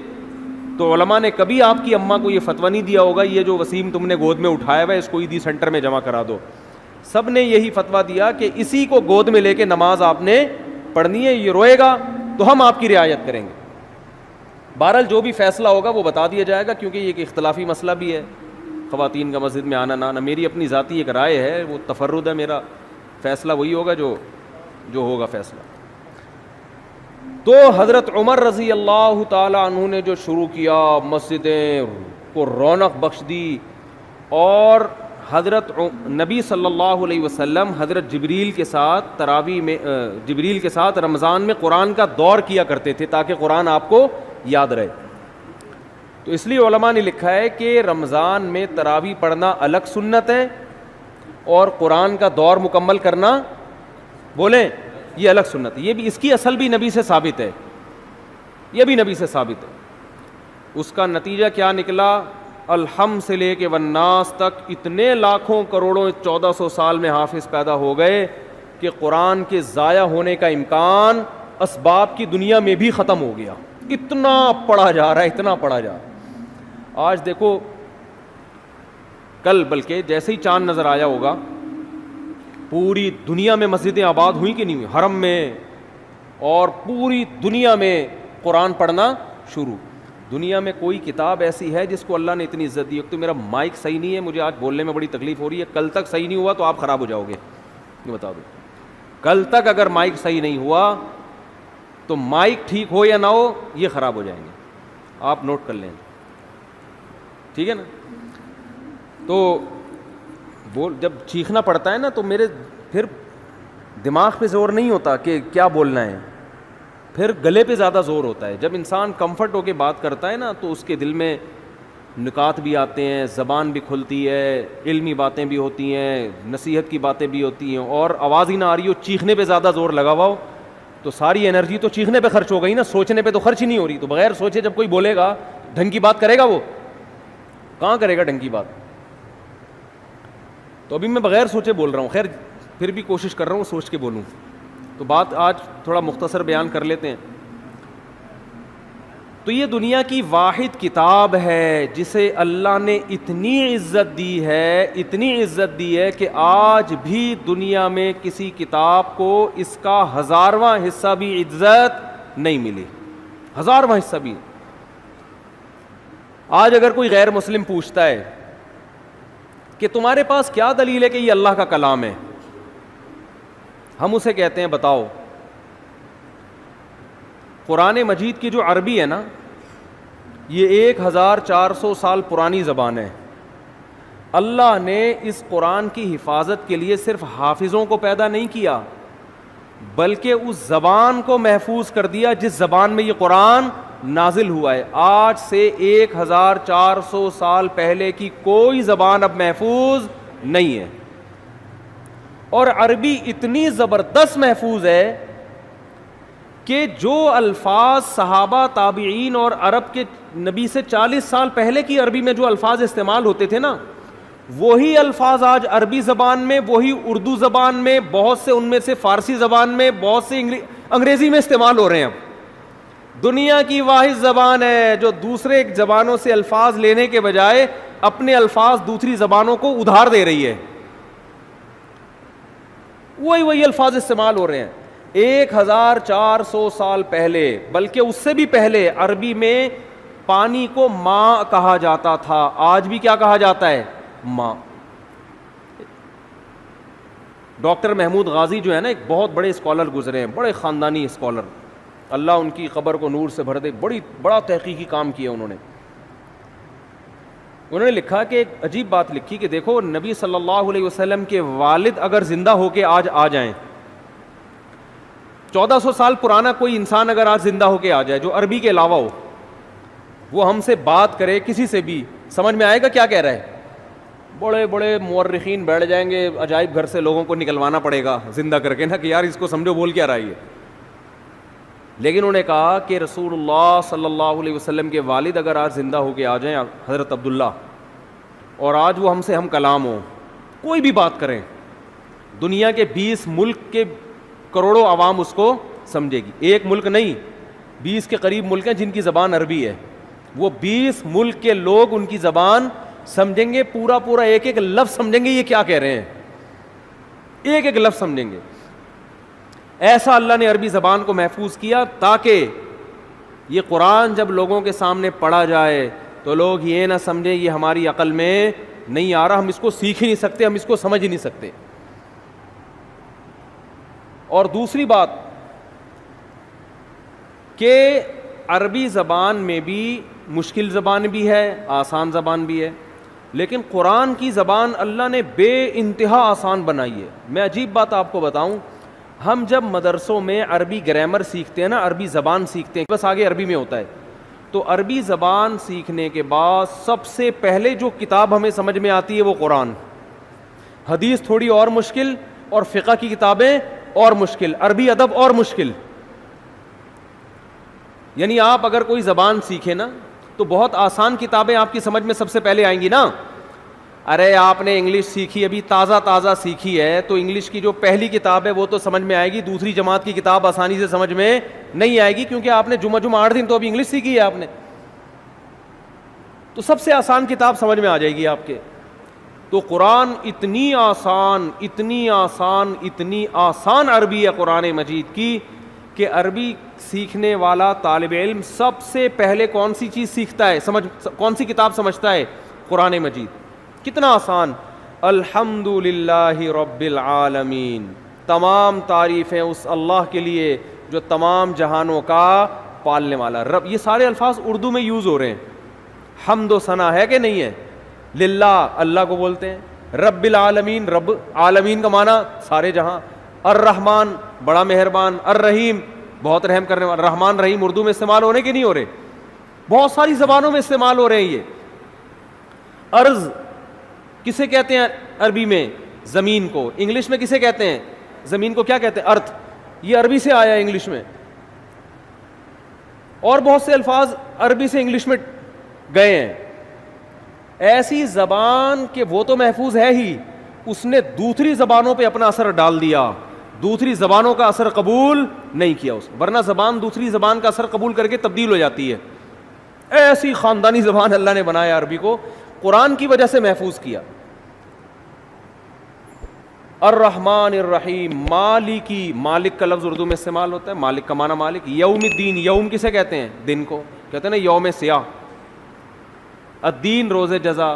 تو علماء نے کبھی آپ کی اماں کو یہ فتویٰ نہیں دیا ہوگا یہ جو وسیم تم نے گود میں اٹھایا ہوا ہے اس کو عیدی سینٹر میں جمع کرا دو. سب نے یہی فتویٰ دیا کہ اسی کو گود میں لے کے نماز آپ نے پڑھنی ہے, یہ روئے گا تو ہم آپ کی رعایت کریں گے. بہرحال جو بھی فیصلہ ہوگا وہ بتا دیا جائے گا, کیونکہ یہ ایک اختلافی مسئلہ بھی ہے خواتین کا مسجد میں آنا نہ آنا. میری اپنی ذاتی ایک رائے ہے, وہ تفرد ہے میرا, فیصلہ وہی ہوگا جو ہوگا فیصلہ. تو حضرت عمر رضی اللہ تعالی عنہ نے جو شروع کیا, مسجدیں کو رونق بخش دی, اور حضرت نبی صلی اللہ علیہ وسلم حضرت جبریل کے ساتھ تراویح میں, جبریل کے ساتھ رمضان میں قرآن کا دور کیا کرتے تھے تاکہ قرآن آپ کو یاد رہے. تو اس لیے علماء نے لکھا ہے کہ رمضان میں تراویح پڑھنا الگ سنت ہے اور قرآن کا دور مکمل کرنا, بولیں, یہ الگ سنت ہے. یہ بھی اس کی اصل بھی نبی سے ثابت ہے, یہ بھی نبی سے ثابت ہے. اس کا نتیجہ کیا نکلا؟ الحمد سے لے کے والناس تک اتنے لاکھوں کروڑوں 1400 سال میں حافظ پیدا ہو گئے کہ قرآن کے ضائع ہونے کا امکان اسباب کی دنیا میں بھی ختم ہو گیا. اتنا پڑھا جا رہا ہے, اتنا پڑھا جا رہا ہے. آج دیکھو, کل بلکہ جیسے ہی چاند نظر آیا ہوگا, پوری دنیا میں مسجدیں آباد ہوئیں کہ نہیں ہوئی, حرم میں, اور پوری دنیا میں قرآن پڑھنا شروع. دنیا میں کوئی کتاب ایسی ہے جس کو اللہ نے اتنی عزت دی؟ تو میرا مائک صحیح نہیں ہے, مجھے آج بولنے میں بڑی تکلیف ہو رہی ہے. کل تک صحیح نہیں ہوا تو آپ خراب ہو جاؤ گے, یہ بتا دو. کل تک اگر مائک صحیح نہیں ہوا تو مائک ٹھیک ہو یا نہ ہو یہ خراب ہو جائیں گے, آپ نوٹ کر لیں, ٹھیک ہے نا. تو جب چیخنا پڑتا ہے نا تو میرے پھر دماغ پہ زور نہیں ہوتا کہ کیا بولنا ہے, پھر گلے پہ زیادہ زور ہوتا ہے. جب انسان کمفرٹ ہو کے بات کرتا ہے نا تو اس کے دل میں نکات بھی آتے ہیں, زبان بھی کھلتی ہے, علمی باتیں بھی ہوتی ہیں, نصیحت کی باتیں بھی ہوتی ہیں, اور آواز ہی نہ آ رہی ہو, چیخنے پہ زیادہ زور لگا ہوا ہو تو ساری انرجی تو چیخنے پہ خرچ ہو گئی نا, سوچنے پہ تو خرچ ہی نہیں ہو رہی. تو بغیر سوچے جب کوئی بولے گا ڈھنگ کی بات کرے گا, وہ کہاں کرے گا ڈھنگ کی بات؟ تو ابھی میں بغیر سوچے بول رہا ہوں, خیر پھر بھی کوشش کر رہا ہوں سوچ کے بولوں. تو بات آج تھوڑا مختصر بیان کر لیتے ہیں. تو یہ دنیا کی واحد کتاب ہے جسے اللہ نے اتنی عزت دی ہے, اتنی عزت دی ہے کہ آج بھی دنیا میں کسی کتاب کو اس کا 1000واں حصہ بھی عزت نہیں ملی, 1000واں حصہ بھی. آج اگر کوئی غیر مسلم پوچھتا ہے کہ تمہارے پاس کیا دلیل ہے کہ یہ اللہ کا کلام ہے, ہم اسے کہتے ہیں بتاؤ. قرآن مجید کی جو عربی ہے نا, یہ 1400 سال پرانی زبان ہے. اللہ نے اس قرآن کی حفاظت کے لیے صرف حافظوں کو پیدا نہیں کیا بلکہ اس زبان کو محفوظ کر دیا جس زبان میں یہ قرآن نازل ہوا ہے. آج سے 1400 سال پہلے کی کوئی زبان اب محفوظ نہیں ہے, اور عربی اتنی زبردست محفوظ ہے کہ جو الفاظ صحابہ, تابعین اور عرب کے نبی سے 40 سال پہلے کی عربی میں جو الفاظ استعمال ہوتے تھے نا, وہی الفاظ آج عربی زبان میں, وہی اردو زبان میں, بہت سے ان میں سے فارسی زبان میں, بہت سے انگریزی میں استعمال ہو رہے ہیں. اب دنیا کی واحد زبان ہے جو دوسرے زبانوں سے الفاظ لینے کے بجائے اپنے الفاظ دوسری زبانوں کو ادھار دے رہی ہے, وہی الفاظ استعمال ہو رہے ہیں. 1400 سال پہلے، بلکہ اس سے بھی پہلے، عربی میں پانی کو ماء کہا جاتا تھا. آج بھی کیا کہا جاتا ہے؟ ماء. ڈاکٹر محمود غازی جو ہے نا، ایک بہت بڑے اسکالر گزرے ہیں، بڑے خاندانی اسکالر، اللہ ان کی قبر کو نور سے بھر دے. بڑا تحقیقی کام کیا انہوں نے لکھا کہ ایک عجیب بات لکھی کہ دیکھو، نبی صلی اللہ علیہ وسلم کے والد اگر زندہ ہو کے آج آ جائیں، 1400 سال پرانا کوئی انسان اگر آج زندہ ہو کے آ جائے جو عربی کے علاوہ ہو، وہ ہم سے بات کرے کسی سے بھی، سمجھ میں آئے گا کیا کہہ رہا ہے؟ بڑے بڑے مورخین بیٹھ جائیں گے، عجائب گھر سے لوگوں کو نکلوانا پڑے گا زندہ کر کے نا، کہ یار اس کو سمجھو بول کیا رہا ہے. لیکن انہوں نے کہا کہ رسول اللہ صلی اللہ علیہ وسلم کے والد اگر آج زندہ ہو کے آ جائیں، حضرت عبداللہ، اور آج وہ ہم سے ہم کلام ہو، کوئی بھی بات کریں، دنیا کے 20 ملک کے کروڑوں عوام اس کو سمجھے گی. ایک ملک نہیں، 20 کے قریب ملک ہیں جن کی زبان عربی ہے. وہ 20 ملک کے لوگ ان کی زبان سمجھیں گے، پورا ایک ایک لفظ سمجھیں گے یہ کیا کہہ رہے ہیں، ایک ایک لفظ سمجھیں گے. ایسا اللہ نے عربی زبان کو محفوظ کیا تاکہ یہ قرآن جب لوگوں کے سامنے پڑھا جائے تو لوگ یہ نہ سمجھیں یہ ہماری عقل میں نہیں آ رہا، ہم اس کو سیکھ ہی نہیں سکتے، ہم اس کو سمجھ ہی نہیں سکتے. اور دوسری بات کہ عربی زبان میں بھی مشکل زبان بھی ہے، آسان زبان بھی ہے، لیکن قرآن کی زبان اللہ نے بے انتہا آسان بنائی ہے. میں عجیب بات آپ کو بتاؤں، ہم جب مدرسوں میں عربی گرامر سیکھتے ہیں نا، عربی زبان سیکھتے ہیں، بس آگے عربی میں ہوتا ہے، تو عربی زبان سیکھنے کے بعد سب سے پہلے جو کتاب ہمیں سمجھ میں آتی ہے وہ قرآن. حدیث تھوڑی اور مشکل، اور فقہ کی کتابیں اور مشکل، عربی ادب اور مشکل. یعنی آپ اگر کوئی زبان سیکھیں نا تو بہت آسان کتابیں آپ کی سمجھ میں سب سے پہلے آئیں گی نا. ارے آپ نے انگلش سیکھی، ابھی تازہ سیکھی ہے، تو انگلش کی جو پہلی کتاب ہے وہ تو سمجھ میں آئے گی، دوسری جماعت کی کتاب آسانی سے سمجھ میں نہیں آئے گی، کیونکہ آپ نے جمعہ 8 دن تو ابھی انگلش سیکھی ہے آپ نے. تو سب سے آسان کتاب سمجھ میں آ جائے گی آپ کے. تو قرآن اتنی آسان عربی ہے قرآن مجید کی کہ عربی سیکھنے والا طالب علم سب سے پہلے کون سی چیز سیکھتا ہے، کون سی کتاب سمجھتا ہے؟ قرآن مجید. کتنا آسان. الحمد للہ رب العالمین، تمام تعریفیں اس اللہ کے لیے جو تمام جہانوں کا پالنے والا رب. یہ سارے الفاظ اردو میں یوز ہو رہے ہیں. حمد و ثنا ہے کہ نہیں ہے؟ للہ، اللہ کو بولتے ہیں. رب العالمین، رب عالمین کا معنی سارے جہاں. الرحمن، بڑا مہربان. الرحیم، بہت رحم کرنے والا. رحمان رحیم اردو میں استعمال ہو رہے کہ نہیں ہو رہے؟ بہت ساری زبانوں میں استعمال ہو رہے ہیں یہ. ارض کسے کہتے ہیں عربی میں؟ زمین کو. انگلش میں کسے کہتے ہیں زمین کو؟ کیا کہتے ہیں؟ ارتھ. یہ عربی سے آیا ہے انگلش میں. اور بہت سے الفاظ عربی سے انگلش میں گئے ہیں. ایسی زبان کہ وہ تو محفوظ ہے ہی، اس نے دوسری زبانوں پہ اپنا اثر ڈال دیا، دوسری زبانوں کا اثر قبول نہیں کیا اس. ورنہ زبان دوسری زبان کا اثر قبول کر کے تبدیل ہو جاتی ہے. ایسی خاندانی زبان اللہ نے بنایا عربی کو، قرآن کی وجہ سے محفوظ کیا. الرحمن الرحیم، مالکی، مالک کا لفظ اردو میں استعمال ہوتا ہے، مالک کا معنی مالک. یوم الدین، یوم کسے کہتے ہیں؟ دن کو کہتے ہیں نا، یوم سیاہ. الدین، روز جزا.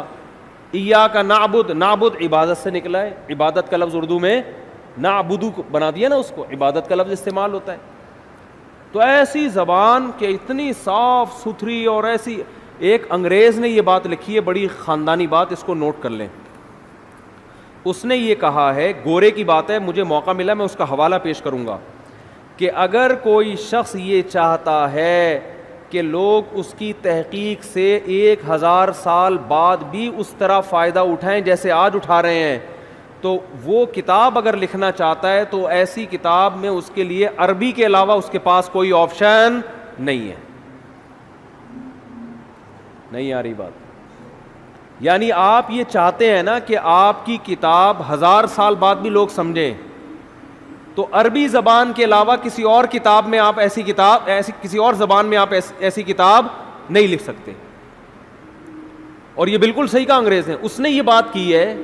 ایاک نعبد، نعبد عبادت سے نکلا ہے، عبادت کا لفظ اردو میں نعبدو بنا دیا نا اس کو، عبادت کا لفظ استعمال ہوتا ہے. تو ایسی زبان کہ اتنی صاف ستھری، اور ایسی. ایک انگریز نے یہ بات لکھی ہے، بڑی خاندانی بات، اس کو نوٹ کر لیں. اس نے یہ کہا ہے، گورے کی بات ہے، مجھے موقع ملا میں اس کا حوالہ پیش کروں گا، کہ اگر کوئی شخص یہ چاہتا ہے کہ لوگ اس کی تحقیق سے 1000 سال بعد بھی اس طرح فائدہ اٹھائیں جیسے آج اٹھا رہے ہیں، تو وہ کتاب اگر لکھنا چاہتا ہے تو ایسی کتاب میں اس کے لیے عربی کے علاوہ اس کے پاس کوئی آپشن نہیں ہے. نہیں آ رہی بات؟ یعنی آپ یہ چاہتے ہیں نا کہ آپ کی کتاب 1000 سال بعد بھی لوگ سمجھیں، تو عربی زبان کے علاوہ کسی اور کتاب میں آپ کسی اور زبان میں آپ ایسی کتاب نہیں لکھ سکتے. اور یہ بالکل صحیح کہا انگریز نے. اس نے یہ بات کی ہے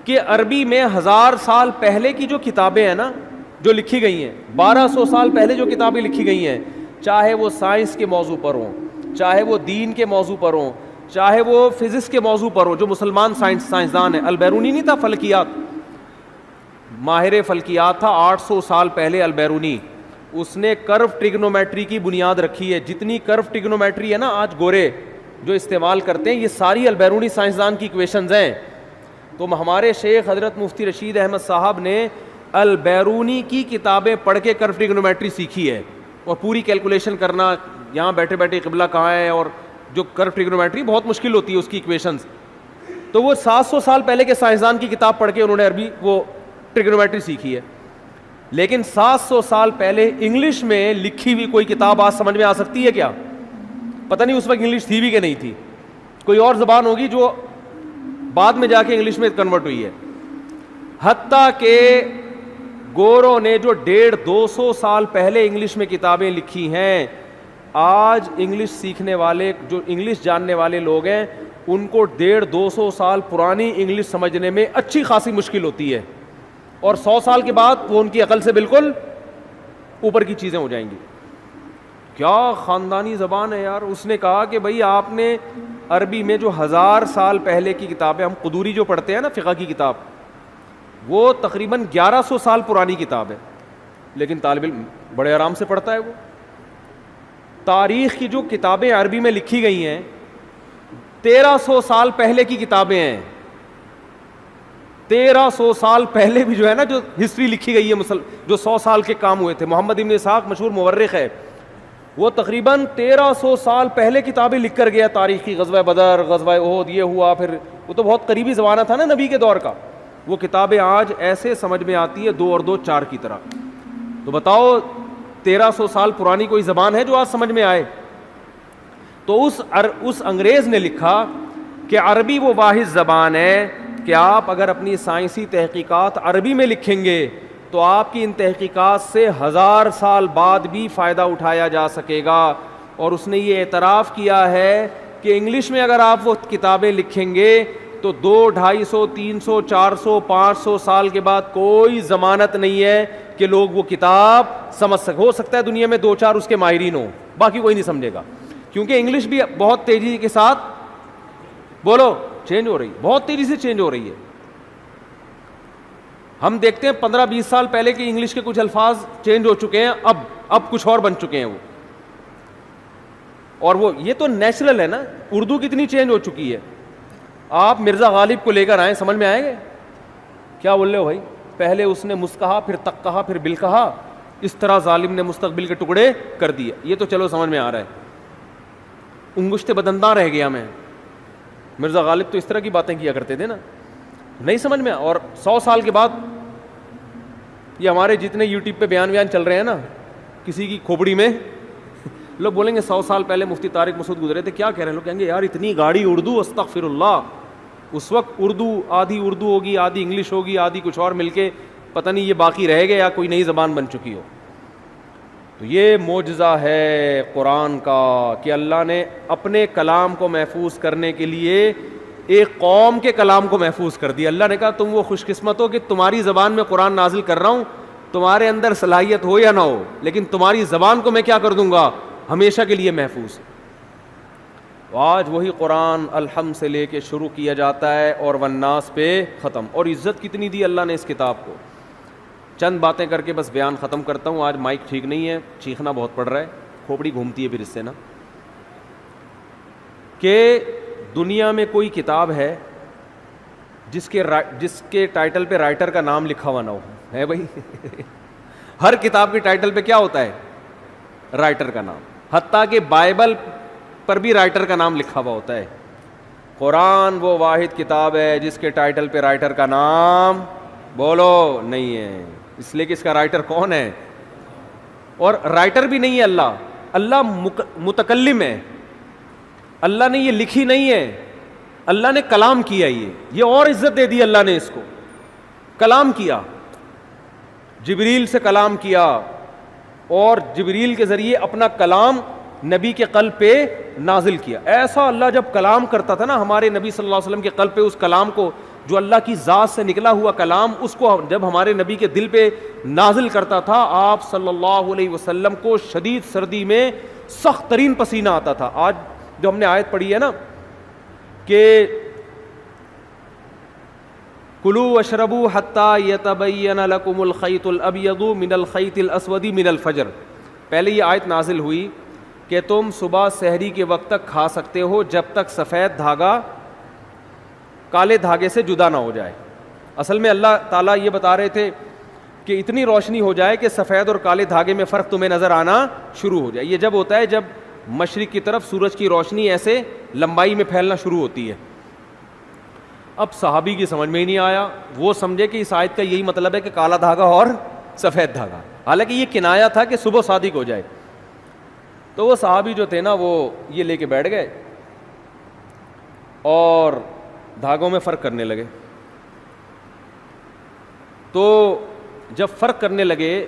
کہ عربی میں 1000 سال پہلے کی جو کتابیں ہیں نا، جو لکھی گئی ہیں، 1200 سال پہلے جو کتابیں لکھی گئی ہیں، چاہے وہ سائنس کے موضوع پر ہوں، چاہے وہ دین کے موضوع پر ہوں، چاہے وہ فزکس کے موضوع پر ہو، جو مسلمان سائنسدان ہیں، البیرونی نہیں تھا فلکیات، ماہر فلکیات تھا 800 سال پہلے البیرونی، اس نے کرو ٹریگنومیٹری کی بنیاد رکھی ہے. جتنی کرو ٹریگنومیٹری ہے نا آج گورے جو استعمال کرتے ہیں، یہ ساری البیرونی سائنسدان کی ایکویشنز ہیں. تو ہمارے شیخ حضرت مفتی رشید احمد صاحب نے البیرونی کی کتابیں پڑھ کے کرو ٹریگنومیٹری سیکھی ہے، اور پوری کیلکولیشن کرنا یہاں بیٹھے بیٹھے قبلہ کہاں ہے، اور جو کرو ٹریگنومیٹری بہت مشکل ہوتی ہے اس کی ایکویشنز. تو وہ 700 سال پہلے کے سائنسدان کی کتاب پڑھ کے انہوں نے عربی وہ ٹریگنومیٹری سیکھی ہے. لیکن 700 سال پہلے انگلش میں لکھی ہوئی کوئی کتاب آج سمجھ میں آ سکتی ہے کیا؟ پتہ نہیں اس وقت انگلش تھی بھی کہ نہیں تھی، کوئی اور زبان ہوگی جو بعد میں جا کے انگلش میں کنورٹ ہوئی ہے. حتیٰ کہ گوروں نے جو 150-200 سال پہلے انگلش میں کتابیں لکھی ہیں، آج انگلش سیکھنے والے جو انگلش جاننے والے لوگ ہیں ان کو 150-200 سال پرانی انگلش سمجھنے میں اچھی خاصی مشکل ہوتی ہے، اور 100 سال کے بعد وہ ان کی عقل سے بالکل اوپر کی چیزیں ہو جائیں گی. کیا خاندانی زبان ہے یار. اس نے کہا کہ بھائی آپ نے عربی میں جو 1000 سال پہلے کی کتابیں، ہم قدوری جو پڑھتے ہیں نا فقہ کی کتاب، وہ تقریباً 1100 سال پرانی کتاب ہے، لیکن طالب علم بڑے آرام سے پڑھتا ہے. وہ تاریخ کی جو کتابیں عربی میں لکھی گئی ہیں 1300 سال پہلے کی کتابیں ہیں. 1300 سال پہلے بھی جو ہے نا جو ہسٹری لکھی گئی ہے جو 100 سال کے کام ہوئے تھے. محمد ابن اسحاق مشہور مورخ ہے، وہ تقریباً 1300 سال پہلے کتابیں لکھ کر گیا تاریخ کی. غزوہ بدر، غزوہ احد، یہ ہوا، پھر وہ تو بہت قریبی زمانہ تھا نا نبی کے دور کا. وہ کتابیں آج ایسے سمجھ میں آتی ہے 2 اور 2 4 کی طرح. تو بتاؤ 1300 سال پرانی کوئی زبان ہے جو آج سمجھ میں آئے؟ تو اس انگریز نے لکھا کہ عربی وہ واحد زبان ہے کہ آپ اگر اپنی سائنسی تحقیقات عربی میں لکھیں گے تو آپ کی ان تحقیقات سے 1000 سال بعد بھی فائدہ اٹھایا جا سکے گا. اور اس نے یہ اعتراف کیا ہے کہ انگلش میں اگر آپ وہ کتابیں لکھیں گے تو 200, 250, 300, 400, 500 سال کے بعد کوئی ضمانت نہیں ہے کہ لوگ وہ کتاب سمجھ سکیں. ہو سکتا ہے دنیا میں 2-4 اس کے ماہرین ہوں، باقی کوئی نہیں سمجھے گا، کیونکہ انگلش بھی بہت تیزی کے ساتھ بولو چینج ہو رہی، بہت تیزی سے چینج ہو رہی ہے. ہم دیکھتے ہیں 15-20 سال پہلے کی انگلش کے کچھ الفاظ چینج ہو چکے ہیں، اب کچھ اور بن چکے ہیں وہ. اور وہ یہ تو نیچرل ہے نا. اردو کتنی چینج ہو چکی ہے. آپ مرزا غالب کو لے کر آئیں، سمجھ میں آئیں گے کیا بول رہے ہو بھائی؟ پہلے اس نے مس کہا، پھر تک کہا، پھر بل کہا، اس طرح ظالم نے مستقبل کے ٹکڑے کر دیے. یہ تو چلو سمجھ میں آ رہا ہے. انگشت بدنداں رہ گیا میں. مرزا غالب تو اس طرح کی باتیں کیا کرتے تھے نا، نہیں سمجھ میں. اور 100 سال کے بعد یہ ہمارے جتنے یوٹیوب پہ بیان چل رہے ہیں نا کسی کی کھوپڑی میں، لوگ بولیں گے 100 سال پہلے مفتی طارق مسعود گزرے تھے، کیا کہہ رہے ہیں؟ لوگ کہیں گے یار اتنی گاڑی اردو، استغفر اللہ. اس وقت اردو آدھی اردو ہوگی، آدھی انگلش ہوگی، آدھی کچھ اور مل کے پتہ نہیں یہ باقی رہ گیا یا کوئی نئی زبان بن چکی ہو. تو یہ معجزہ ہے قرآن کا کہ اللہ نے اپنے کلام کو محفوظ کرنے کے لیے ایک قوم کے کلام کو محفوظ کر دیا. اللہ نے کہا تم وہ خوش قسمت ہو کہ تمہاری زبان میں قرآن نازل کر رہا ہوں، تمہارے اندر صلاحیت ہو یا نہ ہو، لیکن تمہاری زبان کو میں کیا کر دوں گا؟ ہمیشہ کے لیے محفوظ. آج وہی قرآن الحمد سے لے کے شروع کیا جاتا ہے اور والناس پہ ختم. اور عزت کتنی دی اللہ نے اس کتاب کو. چند باتیں کر کے بس بیان ختم کرتا ہوں. آج مائک ٹھیک نہیں ہے، چیخنا بہت پڑ رہا ہے، کھوپڑی گھومتی ہے پھر اس سے نا. کہ دنیا میں کوئی کتاب ہے جس کے ٹائٹل پہ رائٹر کا نام لکھا ہوا نہ ہو؟ ہے بھائی؟ ہر کتاب کے ٹائٹل پہ کیا ہوتا ہے؟ رائٹر کا نام. حتیٰ کہ بائبل پر بھی رائٹر کا نام لکھا ہوا ہوتا ہے. قرآن وہ واحد کتاب ہے جس کے ٹائٹل پہ رائٹر کا نام بولو نہیں ہے. اس لیے کہ اس کا رائٹر کون ہے؟ اور رائٹر بھی نہیں ہے اللہ متکلم ہے. اللہ نے یہ لکھی نہیں ہے، اللہ نے کلام کیا. یہ اور عزت دے دی اللہ نے اس کو. کلام کیا، جبریل سے کلام کیا، اور جبریل کے ذریعے اپنا کلام نبی کے قلب پہ نازل کیا. ایسا اللہ جب کلام کرتا تھا نا ہمارے نبی صلی اللہ علیہ وسلم کے قلب پہ اس کلام کو جو اللہ کی ذات سے نکلا ہوا کلام، اس کو جب ہمارے نبی کے دل پہ نازل کرتا تھا، آپ صلی اللہ علیہ وسلم کو شدید سردی میں سخت ترین پسینہ آتا تھا. آج جو ہم نے آیت پڑھی ہے نا کہ کلوا واشربوا حتی یتبین لکم الخیط الابیض من الخیط الاسود من الفجر، پہلے یہ آیت نازل ہوئی کہ تم صبح سحری کے وقت تک کھا سکتے ہو جب تک سفید دھاگا کالے دھاگے سے جدا نہ ہو جائے. اصل میں اللہ تعالیٰ یہ بتا رہے تھے کہ اتنی روشنی ہو جائے کہ سفید اور کالے دھاگے میں فرق تمہیں نظر آنا شروع ہو جائے. یہ جب ہوتا ہے جب مشرق کی طرف سورج کی روشنی ایسے لمبائی میں پھیلنا شروع ہوتی ہے. اب صحابی کی سمجھ میں ہی نہیں آیا، وہ سمجھے کہ اس آیت کا یہی مطلب ہے کہ کالا دھاگا اور سفید دھاگا، حالانکہ یہ کنایا تھا کہ صبح صادق ہو جائے. تو وہ صحابی جو تھے نا وہ یہ لے کے بیٹھ گئے اور دھاگوں میں فرق کرنے لگے. تو جب فرق کرنے لگے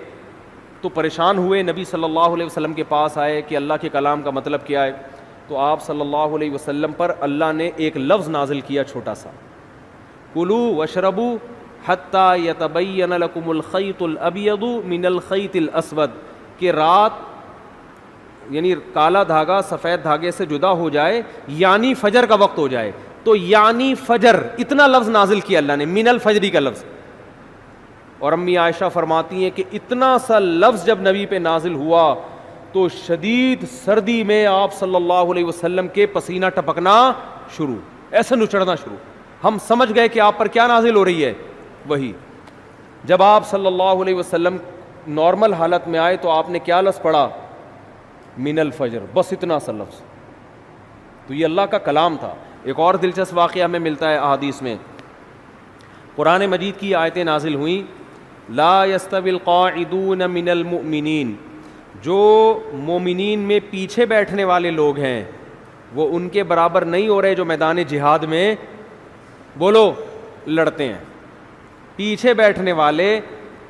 تو پریشان ہوئے، نبی صلی اللہ علیہ وسلم کے پاس آئے کہ اللہ کے کلام کا مطلب کیا ہے. تو آپ صلی اللہ علیہ وسلم پر اللہ نے ایک لفظ نازل کیا چھوٹا سا، کلوا واشربوا حتی یتبین لکم الخیط الابیض من الخیط الاسود، کہ رات یعنی کالا دھاگا سفید دھاگے سے جدا ہو جائے یعنی فجر کا وقت ہو جائے. تو یعنی فجر اتنا لفظ نازل کیا اللہ نے، من الفجری کا لفظ. اور امی عائشہ فرماتی ہیں کہ اتنا سا لفظ جب نبی پہ نازل ہوا تو شدید سردی میں آپ صلی اللہ علیہ وسلم کے پسینہ ٹپکنا شروع، ایسے نچڑنا شروع. ہم سمجھ گئے کہ آپ پر کیا نازل ہو رہی ہے، وہی. جب آپ صلی اللہ علیہ وسلم نارمل حالت میں آئے تو آپ نے کیا لفظ پڑھا، من الفجر، بس اتنا سا لفظ. تو یہ اللہ کا کلام تھا. ایک اور دلچسپ واقعہ ہمیں ملتا ہے احادیث میں، قرآن مجید کی آیتیں نازل ہوئیں، لا یستوی القاعدون من المؤمنین، جو مومنین میں پیچھے بیٹھنے والے لوگ ہیں وہ ان کے برابر نہیں ہو رہے جو میدان جہاد میں بولو لڑتے ہیں. پیچھے بیٹھنے والے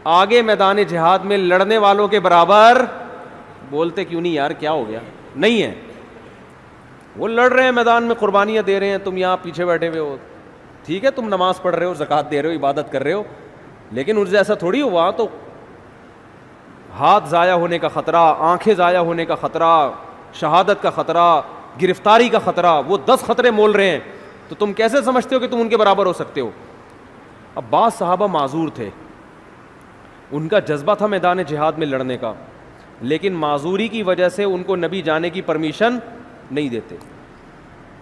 آگے میدان جہاد میں لڑنے والوں کے برابر، بولتے کیوں نہیں یار، کیا ہو گیا، نہیں ہے. وہ لڑ رہے ہیں میدان میں، قربانیاں دے رہے ہیں، تم یہاں پیچھے بیٹھے ہوئے ہو. ٹھیک ہے تم نماز پڑھ رہے ہو، زکوٰۃ دے رہے ہو، عبادت کر رہے ہو، لیکن ان سے ایسا تھوڑی ہوا تو ہاتھ ضائع ہونے کا خطرہ، آنکھیں ضائع ہونے کا خطرہ، شہادت کا خطرہ، گرفتاری کا خطرہ، وہ 10 خطرے مول رہے ہیں. تو تم کیسے سمجھتے ہو کہ تم ان کے برابر ہو سکتے ہو؟ اب بعض صحابہ معذور تھے، ان کا جذبہ تھا میدان جہاد میں لڑنے کا، لیکن معذوری کی وجہ سے ان کو نبی جانے کی پرمیشن نہیں دیتے.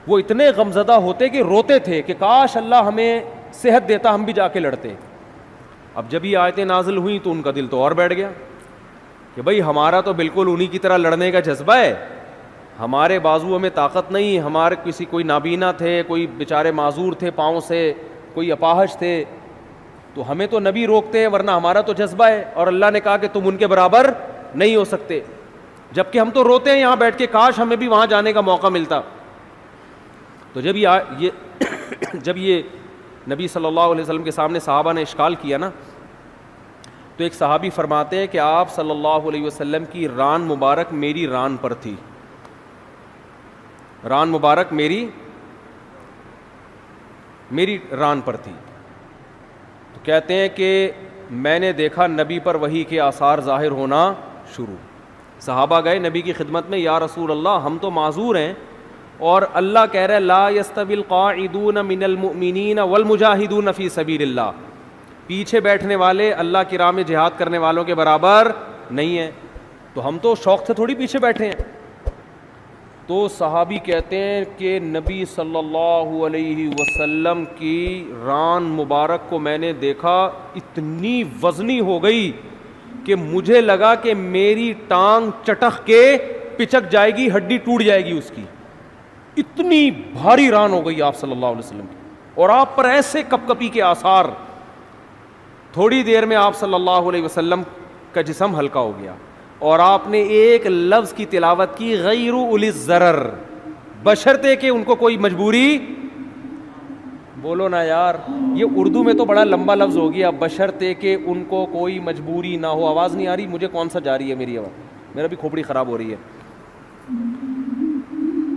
وہ اتنے غمزدہ ہوتے کہ روتے تھے کہ کاش اللہ ہمیں صحت دیتا، ہم بھی جا کے لڑتے. اب جب یہ آیتیں نازل ہوئیں تو ان کا دل تو اور بیٹھ گیا کہ بھئی ہمارا تو بالکل انہی کی طرح لڑنے کا جذبہ ہے، ہمارے بازوؤں میں طاقت نہیں، ہمارے کوئی نابینا تھے، کوئی بیچارے معذور تھے پاؤں سے، کوئی اپاہج تھے، تو ہمیں تو نبی روکتے ہیں ورنہ ہمارا تو جذبہ ہے. اور اللہ نے کہا کہ تم ان کے برابر نہیں ہو سکتے، جبکہ ہم تو روتے ہیں یہاں بیٹھ کے کاش ہمیں بھی وہاں جانے کا موقع ملتا. تو جب یہ نبی صلی اللہ علیہ وسلم کے سامنے صحابہ نے اشکال کیا نا، تو ایک صحابی فرماتے ہیں کہ آپ صلی اللہ علیہ وسلم کی ران مبارک میری ران پر تھی، ران مبارک میری ران پر تھی. تو کہتے ہیں کہ میں نے دیکھا نبی پر وحی کے آثار ظاہر ہونا شروع. صحابہ گئے نبی کی خدمت میں، یا رسول اللہ ہم تو معذور ہیں اور اللہ کہہ رہا ہے لا یستوی القاعدون من المؤمنین والمجاہدون فی سبیل اللہ، پیچھے بیٹھنے والے اللہ کی راہ میں جہاد کرنے والوں کے برابر نہیں ہیں. تو ہم تو شوق سے تھوڑی پیچھے بیٹھے ہیں. تو صحابی کہتے ہیں کہ نبی صلی اللہ علیہ وسلم کی ران مبارک کو میں نے دیکھا، اتنی وزنی ہو گئی کہ مجھے لگا کہ میری ٹانگ چٹخ کے پچک جائے گی، ہڈی ٹوٹ جائے گی اس کی، اتنی بھاری ران ہو گئی آپ صلی اللہ علیہ وسلم کی. اور آپ پر ایسے کپ کپی کے آثار، تھوڑی دیر میں آپ صلی اللہ علیہ وسلم کا جسم ہلکا ہو گیا. اور آپ نے ایک لفظ کی تلاوت کی، غیر اولی الضرر، بشرطے کہ ان کو کوئی مجبوری، بولو نا یار، یہ اردو میں تو بڑا لمبا لفظ ہو گیا، بشرطے کہ ان کو کوئی مجبوری نہ ہو. آواز نہیں آ رہی مجھے، کون سا جا رہی ہے میری آواز؟ میرا بھی کھوپڑی خراب ہو رہی ہے،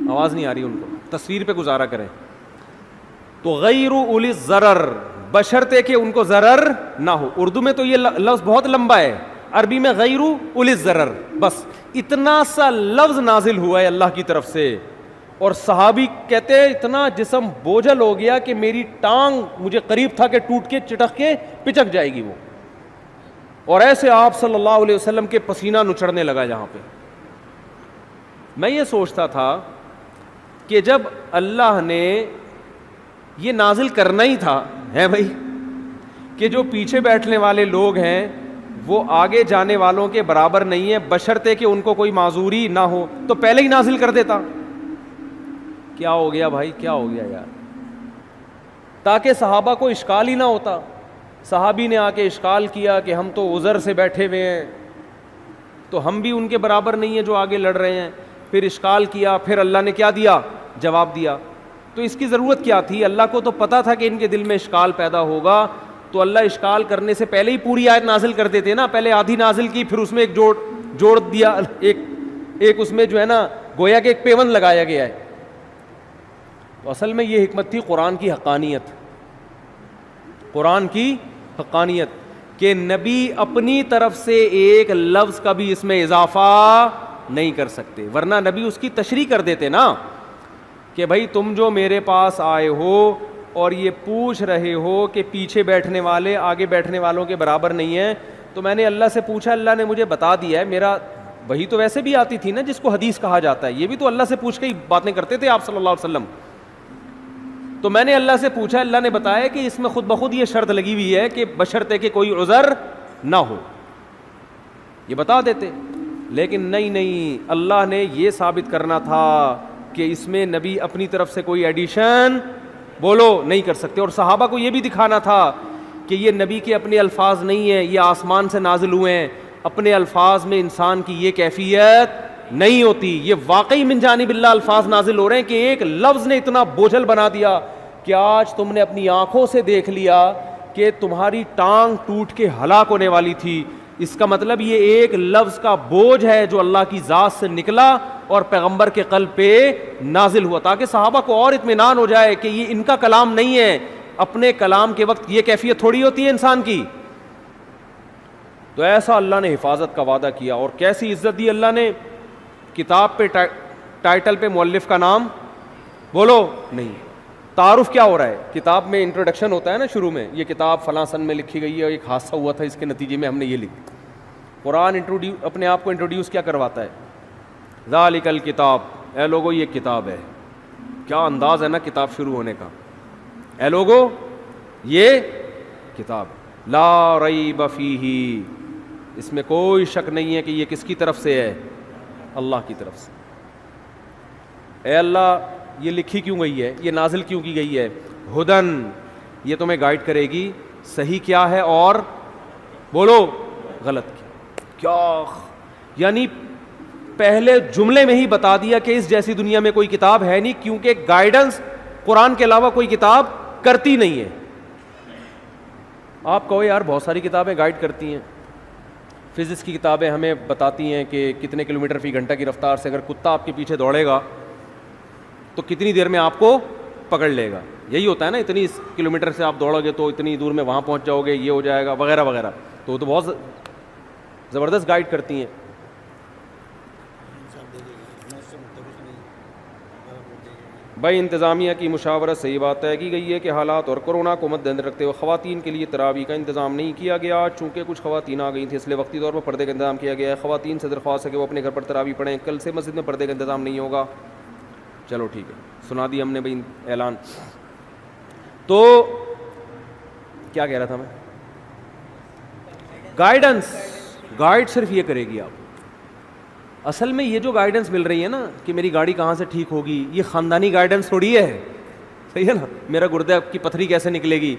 آواز نہیں آ رہی ان کو، تصویر پہ گزارا کریں. تو غیر اولی الضرر، بشرطے کہ ان کو ضرر نہ ہو. اردو میں تو یہ لفظ بہت لمبا ہے، عربی میں غیر اولی الضرر، بس اتنا سا لفظ نازل ہوا ہے اللہ کی طرف سے. اور صحابی کہتے ہیں اتنا جسم بوجھل ہو گیا کہ میری ٹانگ مجھے قریب تھا کہ ٹوٹ کے چٹک کے پچک جائے گی وہ. اور ایسے آپ صلی اللہ علیہ وسلم کے پسینہ نچڑنے لگا. جہاں پہ میں یہ سوچتا تھا کہ جب اللہ نے یہ نازل کرنا ہی تھا ہے بھائی کہ جو پیچھے بیٹھنے والے لوگ ہیں وہ آگے جانے والوں کے برابر نہیں ہے بشرطے کہ ان کو کوئی معذوری نہ ہو، تو پہلے ہی نازل کر دیتا. کیا ہو گیا بھائی، کیا ہو گیا یار، تاکہ صحابہ کو اشکال ہی نہ ہوتا. صحابی نے آ کے اشکال کیا کہ ہم تو عذر سے بیٹھے ہوئے ہیں، تو ہم بھی ان کے برابر نہیں ہیں جو آگے لڑ رہے ہیں. پھر اشکال کیا، پھر اللہ نے کیا دیا، جواب دیا. تو اس کی ضرورت کیا تھی؟ اللہ کو تو پتا تھا کہ ان کے دل میں اشکال پیدا ہوگا، تو اللہ اشکال کرنے سے پہلے ہی پوری آیت نازل کر دیتے نا. پہلے آدھی نازل کی، پھر اس میں ایک جوڑ دیا، ایک اس میں جو ہے نا گویا کہ ایک پیون لگایا گیا ہے. تو اصل میں یہ حکمت تھی قرآن کی حقانیت، قرآن کی حقانیت کہ نبی اپنی طرف سے ایک لفظ کا بھی اس میں اضافہ نہیں کر سکتے، ورنہ نبی اس کی تشریح کر دیتے نا کہ بھائی تم جو میرے پاس آئے ہو اور یہ پوچھ رہے ہو کہ پیچھے بیٹھنے والے آگے بیٹھنے والوں کے برابر نہیں ہیں، تو میں نے اللہ سے پوچھا، اللہ نے مجھے بتا دیا ہے. میرا وہی تو ویسے بھی آتی تھی نا جس کو حدیث کہا جاتا ہے، یہ بھی تو اللہ سے پوچھ کے ہی باتیں کرتے تھے آپ صلی اللہ علیہ وسلم. تو میں نے اللہ سے پوچھا، اللہ نے بتایا کہ اس میں خود بخود یہ شرط لگی ہوئی ہے کہ بشرطے کہ کوئی عذر نہ ہو، یہ بتا دیتے. لیکن نہیں، اللہ نے یہ ثابت کرنا تھا کہ اس میں نبی اپنی طرف سے کوئی ایڈیشن بولو نہیں کر سکتے. اور صحابہ کو یہ بھی دکھانا تھا کہ یہ نبی کے اپنے الفاظ نہیں ہیں، یہ آسمان سے نازل ہوئے ہیں. اپنے الفاظ میں انسان کی یہ کیفیت نہیں ہوتی، یہ واقعی من جانب اللہ الفاظ نازل ہو رہے ہیں کہ ایک لفظ نے اتنا بوجھل بنا دیا کہ آج تم نے اپنی آنکھوں سے دیکھ لیا کہ تمہاری ٹانگ ٹوٹ کے ہلاک ہونے والی تھی. اس کا مطلب یہ ایک لفظ کا بوجھ ہے جو اللہ کی ذات سے نکلا اور پیغمبر کے قلب پہ نازل ہوا، تاکہ صحابہ کو اور اطمینان ہو جائے کہ یہ ان کا کلام نہیں ہے. اپنے کلام کے وقت یہ کیفیت تھوڑی ہوتی ہے انسان کی. تو ایسا اللہ نے حفاظت کا وعدہ کیا. اور کیسی عزت دی اللہ نے، کتاب پہ ٹائٹل پہ مؤلف کا نام بولو نہیں. تعارف کیا ہو رہا ہے؟ کتاب میں انٹروڈکشن ہوتا ہے نا شروع میں، یہ کتاب فلاں سن میں لکھی گئی ہے، ایک حادثہ ہوا تھا، اس کے نتیجے میں ہم نے یہ لکھی. قرآن اپنے آپ کو انٹروڈیوس کیا کرواتا ہے؟ ذالک الکتاب، اے لوگو یہ کتاب ہے. کیا انداز ہے نا کتاب شروع ہونے کا، اے لوگو یہ کتاب لا ریب فیہ، اس میں کوئی شک نہیں ہے کہ یہ کس کی طرف سے ہے؟ اللہ کی طرف سے. اے اللہ یہ لکھی کیوں گئی ہے، یہ نازل کیوں کی گئی ہے؟ ہدن، یہ تمہیں گائیڈ کرے گی صحیح کیا ہے اور بولو غلط کیا. یعنی پہلے جملے میں ہی بتا دیا کہ اس جیسی دنیا میں کوئی کتاب ہے نہیں، کیونکہ گائیڈنس قرآن کے علاوہ کوئی کتاب کرتی نہیں ہے. آپ کہو یار بہت ساری کتابیں گائیڈ کرتی ہیں، فزکس کی کتابیں ہمیں بتاتی ہیں کہ کتنے کلومیٹر فی گھنٹہ کی رفتار سے اگر کتا آپ کے پیچھے دوڑے گا تو کتنی دیر میں آپ کو پکڑ لے گا. یہی ہوتا ہے نا، اتنی کلومیٹر سے آپ دوڑو گے تو اتنی دور میں وہاں پہنچ جاؤ گے، یہ ہو جائے گا وغیرہ وغیرہ. تو وہ تو بہت زبردست گائیڈ کرتی ہیں. بھائی انتظامیہ کی مشاورت صحیح بات طے کی گئی ہے کہ حالات اور کورونا کو مد نظر رکھتے ہوئے خواتین کے لیے تراویح کا انتظام نہیں کیا گیا. چونکہ کچھ خواتین آ گئی تھیں اس لیے وقتی طور پر پردے کا انتظام کیا گیا ہے. خواتین سے درخواست ہے کہ وہ اپنے گھر پر تراویح پڑھیں. کل سے مسجد میں پردے کا انتظام نہیں ہوگا. چلو ٹھیک ہے، سنا دی ہم نے بھائی اعلان. تو کیا کہہ رہا تھا میں؟ گائیڈنس، گائیڈ صرف یہ کرے گی آپ. اصل میں یہ جو گائیڈنس مل رہی ہے نا کہ میری گاڑی کہاں سے ٹھیک ہوگی، یہ خاندانی گائیڈنس تھوڑی ہے. صحیح ہے نا، میرا گردے کی پتھری کیسے نکلے گی.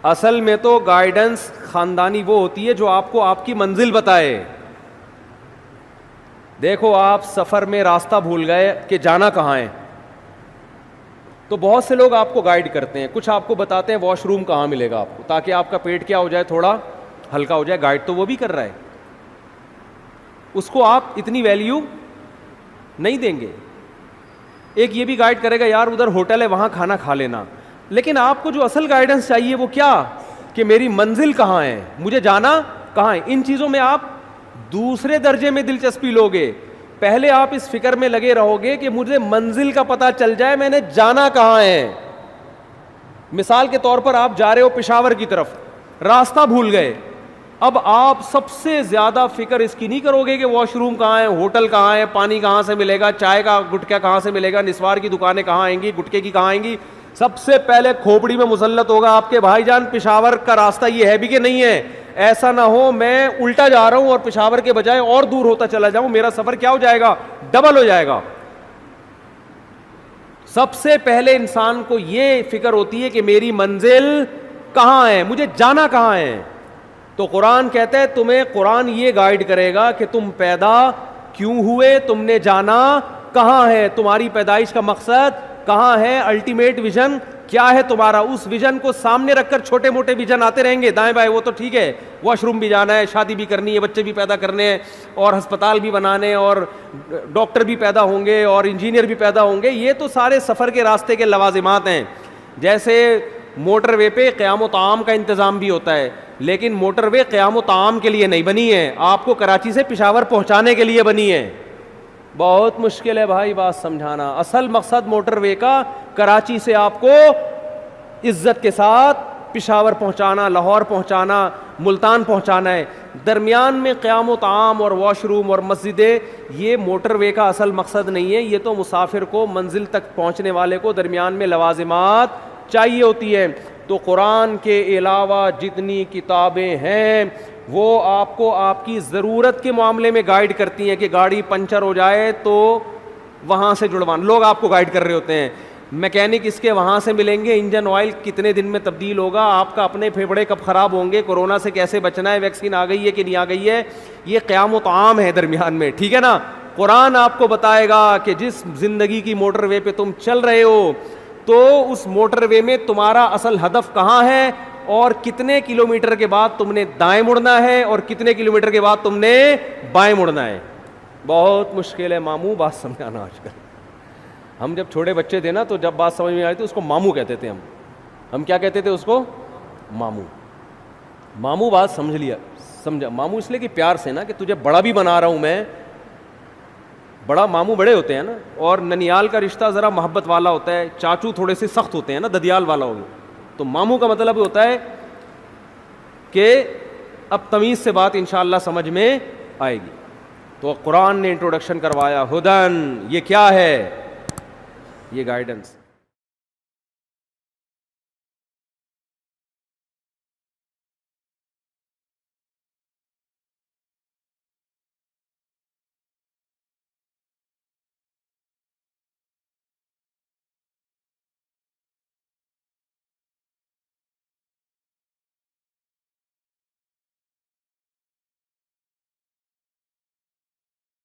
اصل میں تو گائیڈنس خاندانی وہ ہوتی ہے جو آپ کو آپ کی منزل بتائے. دیکھو آپ سفر میں راستہ بھول گئے کہ جانا کہاں ہے، تو بہت سے لوگ آپ کو گائیڈ کرتے ہیں. کچھ آپ کو بتاتے ہیں واش روم کہاں ملے گا آپ کو، تاکہ آپ کا پیٹ کیا ہو جائے، تھوڑا ہلکا ہو جائے. گائیڈ تو وہ بھی کر رہا ہے، اس کو آپ اتنی ویلیو نہیں دیں گے. ایک یہ بھی گائیڈ کرے گا یار ادھر ہوٹل ہے وہاں کھانا کھا لینا. لیکن آپ کو جو اصل گائیڈنس چاہیے وہ کیا, کہ میری منزل کہاں ہے, مجھے جانا کہاں ہے. ان چیزوں میں آپ دوسرے درجے میں دلچسپی لوگے. پہلے آپ اس فکر میں لگے رہو گے کہ مجھے منزل کا پتہ چل جائے, میں نے جانا کہاں ہے. مثال کے طور پر آپ جا رہے ہو پشاور کی طرف, راستہ بھول گئے. اب آپ سب سے زیادہ فکر اس کی نہیں کرو گے کہ واش روم کہاں ہے, ہوٹل کہاں ہے, پانی کہاں سے ملے گا, چائے کا گٹکا کہاں سے ملے گا, نسوار کی دکانیں کہاں آئیں گی, گٹکے کی کہاں آئیں گی. سب سے پہلے کھوپڑی میں مسلط ہوگا آپ کے بھائی جان پشاور کا راستہ یہ ہے بھی کہ نہیں ہے. ایسا نہ ہو میں الٹا جا رہا ہوں اور پشاور کے بجائے اور دور ہوتا چلا جاؤں, میرا سفر کیا ہو جائے گا, ڈبل ہو جائے گا. سب سے پہلے انسان کو یہ فکر ہوتی ہے کہ میری منزل کہاں ہے, مجھے جانا کہاں ہے. تو قرآن کہتا ہے تمہیں قرآن یہ گائیڈ کرے گا کہ تم پیدا کیوں ہوئے, تم نے جانا کہاں ہے, تمہاری پیدائش کا مقصد کہاں ہے, الٹیمیٹ ویژن کیا ہے تمہارا. اس ویژن کو سامنے رکھ کر چھوٹے موٹے ویژن آتے رہیں گے دائیں بائیں, وہ تو ٹھیک ہے, واش روم بھی جانا ہے, شادی بھی کرنی ہے, بچے بھی پیدا کرنے ہیں, اور ہسپتال بھی بنانے, اور ڈاکٹر بھی پیدا ہوں گے, اور انجینئر بھی پیدا ہوں گے. یہ تو سارے سفر کے راستے کے لوازمات ہیں. جیسے موٹر وے پہ قیام و طعام کا انتظام بھی ہوتا ہے, لیکن موٹر وے قیام و طعام کے لیے نہیں بنی ہے, آپ کو کراچی سے پشاور پہنچانے کے لیے بنی ہے. بہت مشکل ہے بھائی بات سمجھانا. اصل مقصد موٹر وے کا کراچی سے آپ کو عزت کے ساتھ پشاور پہنچانا, لاہور پہنچانا, ملتان پہنچانا ہے. درمیان میں قیام و طعام اور واش روم اور مسجدیں, یہ موٹر وے کا اصل مقصد نہیں ہے. یہ تو مسافر کو منزل تک پہنچنے والے کو درمیان میں لوازمات چاہیے ہوتی ہے. تو قرآن کے علاوہ جتنی کتابیں ہیں وہ آپ کو آپ کی ضرورت کے معاملے میں گائیڈ کرتی ہیں کہ گاڑی پنچر ہو جائے تو وہاں سے جڑوان, لوگ آپ کو گائیڈ کر رہے ہوتے ہیں. میکینک اس کے وہاں سے ملیں گے, انجن آئل کتنے دن میں تبدیل ہوگا, آپ کا اپنے پھیپھڑے کب خراب ہوں گے, کورونا سے کیسے بچنا ہے, ویکسین آ گئی ہے کہ نہیں آ گئی ہے. یہ قیام و طعام ہے درمیان میں, ٹھیک ہے نا. قرآن آپ کو بتائے گا کہ جس زندگی کی موٹر وے پہ تم چل رہے ہو تو اس موٹر وے میں تمہارا اصل ہدف کہاں ہے, اور کتنے کلومیٹر کے بعد تم نے دائیں مڑنا ہے, اور کتنے کلومیٹر کے بعد تم نے بائیں مڑنا ہے. بہت مشکل ہے ماموں بات سمجھانا. آج کل ہم جب چھوٹے بچے تھے نا تو جب بات سمجھ میں آئی تھی اس کو ماموں کہتے تھے. ہم کیا کہتے تھے اس کو, ماموں. ماموں بات سمجھ لیا, سمجھا. ماموں اس لیے کہ پیار سے نا, کہ تجھے بڑا بھی بنا رہا ہوں میں. بڑا ماموں بڑے ہوتے ہیں نا, اور ننیال کا رشتہ ذرا محبت والا ہوتا ہے, چاچو تھوڑے سے سخت ہوتے ہیں نا, ددیال والا ہوگا. تو ماموں کا مطلب ہوتا ہے کہ اب تمیز سے بات انشاءاللہ سمجھ میں آئے گی. تو قرآن نے انٹروڈکشن کروایا, ہدن, یہ کیا ہے, یہ گائیڈنس.